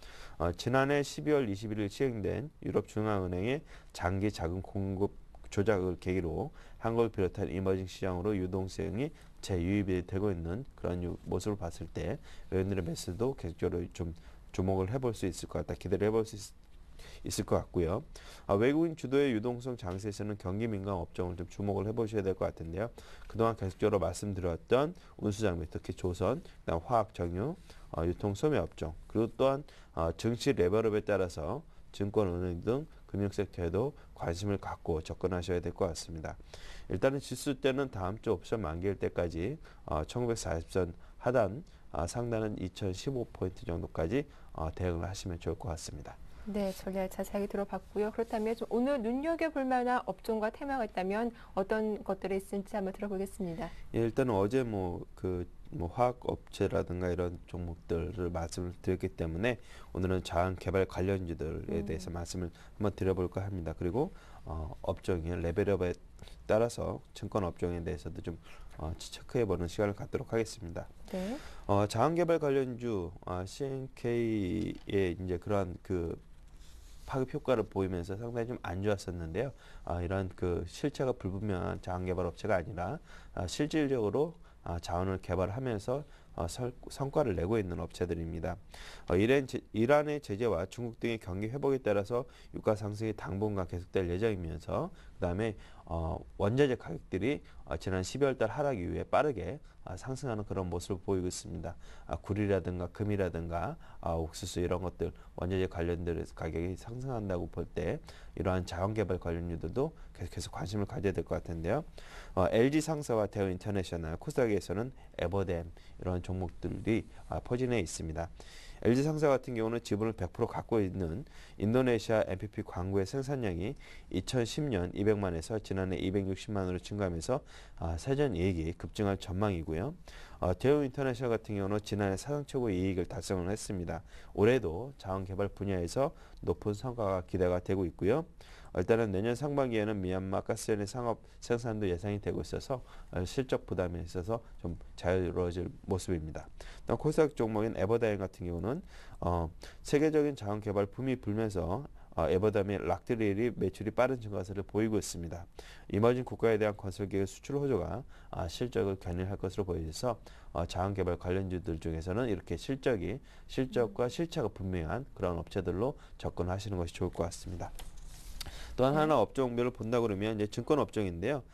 Speaker 5: 지난해 12월 21일 시행된 유럽 중앙은행의 장기 자금 공급 조작을 계기로 한국을 비롯한 이머징 시장으로 유동성이 재유입이 되고 있는 그런 모습을 봤을 때 외국인들의 매수도 계속적으로 좀 주목을 해볼 수 있을 것 같다. 기대를 해볼 수 있을 것 같고요. 외국인 주도의 유동성 장세에서는 경기 민감 업종을 좀 주목을 해보셔야 될 것 같은데요. 그동안 계속적으로 말씀드렸던 운수장비, 특히 조선, 그다음 화학, 정유, 유통, 소매 업종, 그리고 또한 증시 레벨업에 따라서 증권, 은행 등 금융섹터에도 관심을 갖고 접근하셔야 될 것 같습니다. 일단은 지수 때는 다음 주 옵션 만기일 때까지 1940선 하단, 상단은 2015포인트 정도까지 대응을 하시면 좋을 것 같습니다.
Speaker 1: 네, 전략 자세하게 들어봤고요. 그렇다면 좀 오늘 눈여겨볼 만한 업종과 테마가 있다면 어떤 것들이 있을지 한번 들어보겠습니다.
Speaker 5: 예, 일단은 어제 화학 업체라든가 이런 종목들을 말씀을 드렸기 때문에 오늘은 자원 개발 관련주들에 대해서 말씀을 한번 드려볼까 합니다. 그리고 업종의 레벨업에 따라서 증권 업종에 대해서도 좀 체크해보는 시간을 갖도록 하겠습니다.
Speaker 1: 네.
Speaker 5: 자원 개발 관련주 CNK의 이제 그러한 그 파급 효과를 보이면서 상당히 좀 안 좋았었는데요. 이런 그 실체가 불분명한 자원 개발 업체가 아니라 실질적으로 자원을 개발하면서 성과를 내고 있는 업체들입니다. 이란의 제재와 중국 등의 경기 회복에 따라서 유가 상승이 당분간 계속될 예정이면서 그다음에 원자재 가격들이 지난 12월 달 하락 이후에 빠르게 상승하는 그런 모습을 보이고 있습니다. 구리라든가 금이라든가 옥수수 이런 것들 원자재 관련된 가격이 상승한다고 볼 때 이러한 자원개발 관련주들도 계속해서 관심을 가져야 될 것 같은데요. LG상사와 대우인터내셔널, 코스닥에서는 에버댐 이런 종목들이 포진해 있습니다. LG상사 같은 경우는 지분을 100% 갖고 있는 인도네시아 MPP 광고의 생산량이 2010년 200만에서 지난해 260만으로 증가하면서 사전 이익이 급증할 전망이고요. 대우인터내셔널 같은 경우는 지난해 사상 최고 이익을 달성을 했습니다. 올해도 자원개발 분야에서 높은 성과가 기대가 되고 있고요. 일단은 내년 상반기에는 미얀마 가스연료 상업 생산도 예상이 되고 있어서 실적 부담에 있어서 좀 자유로워질 모습입니다. 코스닥 종목인 에버다임 같은 경우는 세계적인 자원개발 붐이 불면서 에버다임의 락드릴이 매출이 빠른 증가세를 보이고 있습니다. 이머징 국가에 대한 건설기획 수출 호조가 실적을 견인할 것으로 보여져서 자원개발 관련주들 중에서는 이렇게 실적과 실체가 분명한 그런 업체들로 접근하시는 것이 좋을 것 같습니다. 또 하나 업종별로 본다 그러면 이제 증권 업종인데요.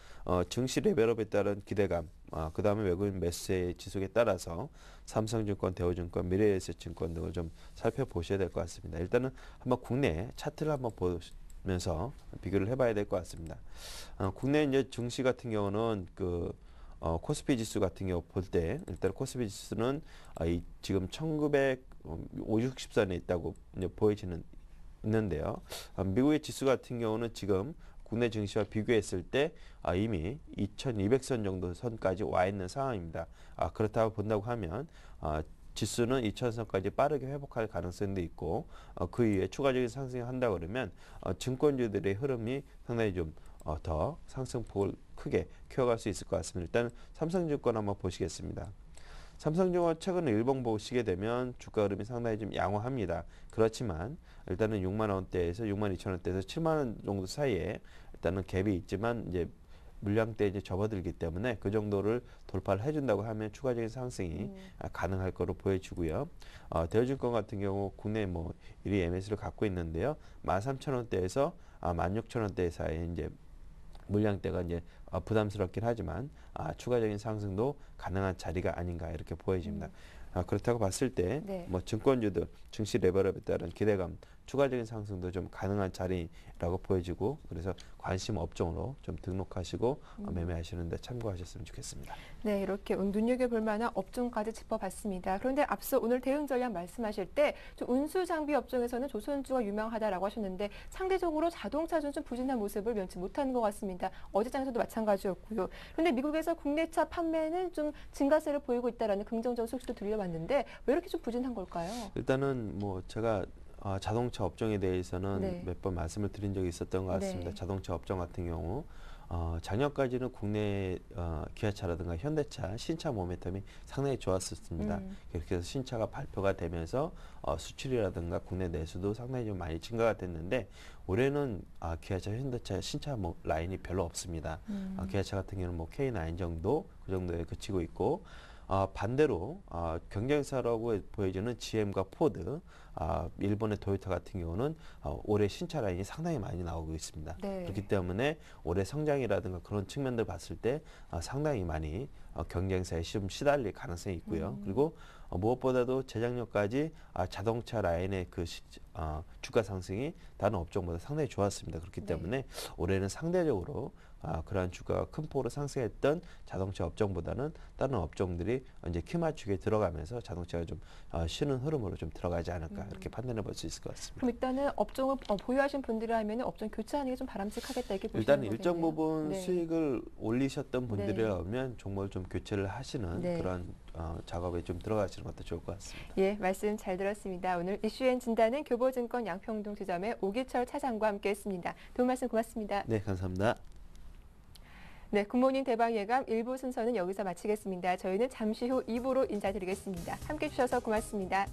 Speaker 5: 증시 레벨업에 따른 기대감, 그 다음에 외국인 매수세의 지속에 따라서 삼성증권, 대우증권, 미래에셋증권 등을 좀 살펴보셔야 될 것 같습니다. 일단은 한번 국내 차트를 한번 보면서 비교를 해봐야 될 것 같습니다. 국내 이제 증시 같은 경우는 코스피 지수 같은 경우 볼 때 일단 코스피 지수는 지금 1950선에 있다고 이제 보여지는 있는데요. 미국의 지수 같은 경우는 지금 국내 증시와 비교했을 때 이미 2200선 정도 선까지 와 있는 상황입니다. 그렇다고 본다고 하면 지수는 2000선까지 빠르게 회복할 가능성도 있고 그 이후에 추가적인 상승을 한다 그러면 증권주들의 흐름이 상당히 좀 더 상승폭을 크게 키워갈 수 있을 것 같습니다. 일단 삼성증권 한번 보시겠습니다. 삼성증권 최근에 일봉 보시게 되면 주가 흐름이 상당히 좀 양호합니다. 그렇지만 일단은 6만 원대에서 6만 2천 원대에서 7만 원 정도 사이에 일단은 갭이 있지만 이제 물량대 이제 접어들기 때문에 그 정도를 돌파를 해준다고 하면 추가적인 상승이 가능할 거로 보여지고요. 대우증권 같은 경우 국내 1위 MS를 갖고 있는데요. 13,000원대에서 16,000원대 사이에 이제 물량대가 이제 부담스럽긴 하지만 추가적인 상승도 가능한 자리가 아닌가 이렇게 보여집니다. 그렇다고 봤을 때
Speaker 1: 네.
Speaker 5: 증권주들 증시 레벨업에 따른 기대감, 추가적인 상승도 좀 가능한 자리라고 보여지고 그래서 관심 업종으로 좀 등록하시고 매매하시는 데 참고하셨으면 좋겠습니다.
Speaker 1: 네, 이렇게 눈여겨볼 만한 업종까지 짚어봤습니다. 그런데 앞서 오늘 대응 전략 말씀하실 때 운수 장비 업종에서는 조선주가 유명하다라고 하셨는데 상대적으로 자동차는 좀 부진한 모습을 면치 못하는 것 같습니다. 어제장에서도 마찬가지였고요. 그런데 미국에서 국내차 판매는 좀 증가세를 보이고 있다라는 긍정적 소식도 들려왔는데 왜 이렇게 좀 부진한 걸까요?
Speaker 5: 일단은 제가 자동차 업종에 대해서는
Speaker 1: 네.
Speaker 5: 몇 번 말씀을 드린 적이 있었던 것 같습니다.
Speaker 1: 네.
Speaker 5: 자동차 업종 같은 경우 작년까지는 국내 기아차라든가 현대차 신차 모멘텀이 상당히 좋았었습니다. 그렇게 해서 신차가 발표가 되면서 수출이라든가 국내 내수도 상당히 좀 많이 증가가 됐는데 올해는 기아차, 현대차 신차 라인이 별로 없습니다. 기아차 같은 경우는 K9 정도 그 정도에 그치고 있고 반대로 경쟁사라고 보여지는 GM과 포드, 일본의 토요타 같은 경우는 올해 신차 라인이 상당히 많이 나오고 있습니다.
Speaker 1: 네.
Speaker 5: 그렇기 때문에 올해 성장이라든가 그런 측면들 봤을 때 상당히 많이 경쟁사에 좀 시달릴 가능성이 있고요. 그리고 무엇보다도 재작년까지 자동차 라인의 주가 상승이 다른 업종보다 상당히 좋았습니다. 그렇기 때문에 올해는 상대적으로 그러한 주가가 큰 폭으로 상승했던 자동차 업종보다는 다른 업종들이 이제 키 맞추기에 들어가면서 자동차가 좀 쉬는 흐름으로 좀 들어가지 않을까 이렇게 판단해 볼 수 있을 것 같습니다.
Speaker 1: 그럼 일단은 업종을 보유하신 분들이라면 업종 교체하는 게 좀 바람직하겠다 이렇게 보시는
Speaker 5: 일단
Speaker 1: 거겠네요.
Speaker 5: 일정 부분
Speaker 1: 네.
Speaker 5: 수익을 올리셨던 분들이라면 종목을 좀 교체를 하시는
Speaker 1: 네.
Speaker 5: 그런 작업에 좀 들어가시는 것도 좋을 것 같습니다.
Speaker 1: 예, 말씀 잘 들었습니다. 오늘 이슈앤 진단은 교보증권 양평동 지점의 오기철 차장과 함께했습니다. 도움 말씀 고맙습니다.
Speaker 5: 네, 감사합니다.
Speaker 1: 네, 굿모닝 대박 예감 1부 순서는 여기서 마치겠습니다. 저희는 잠시 후 2부로 인사드리겠습니다. 함께해 주셔서 고맙습니다.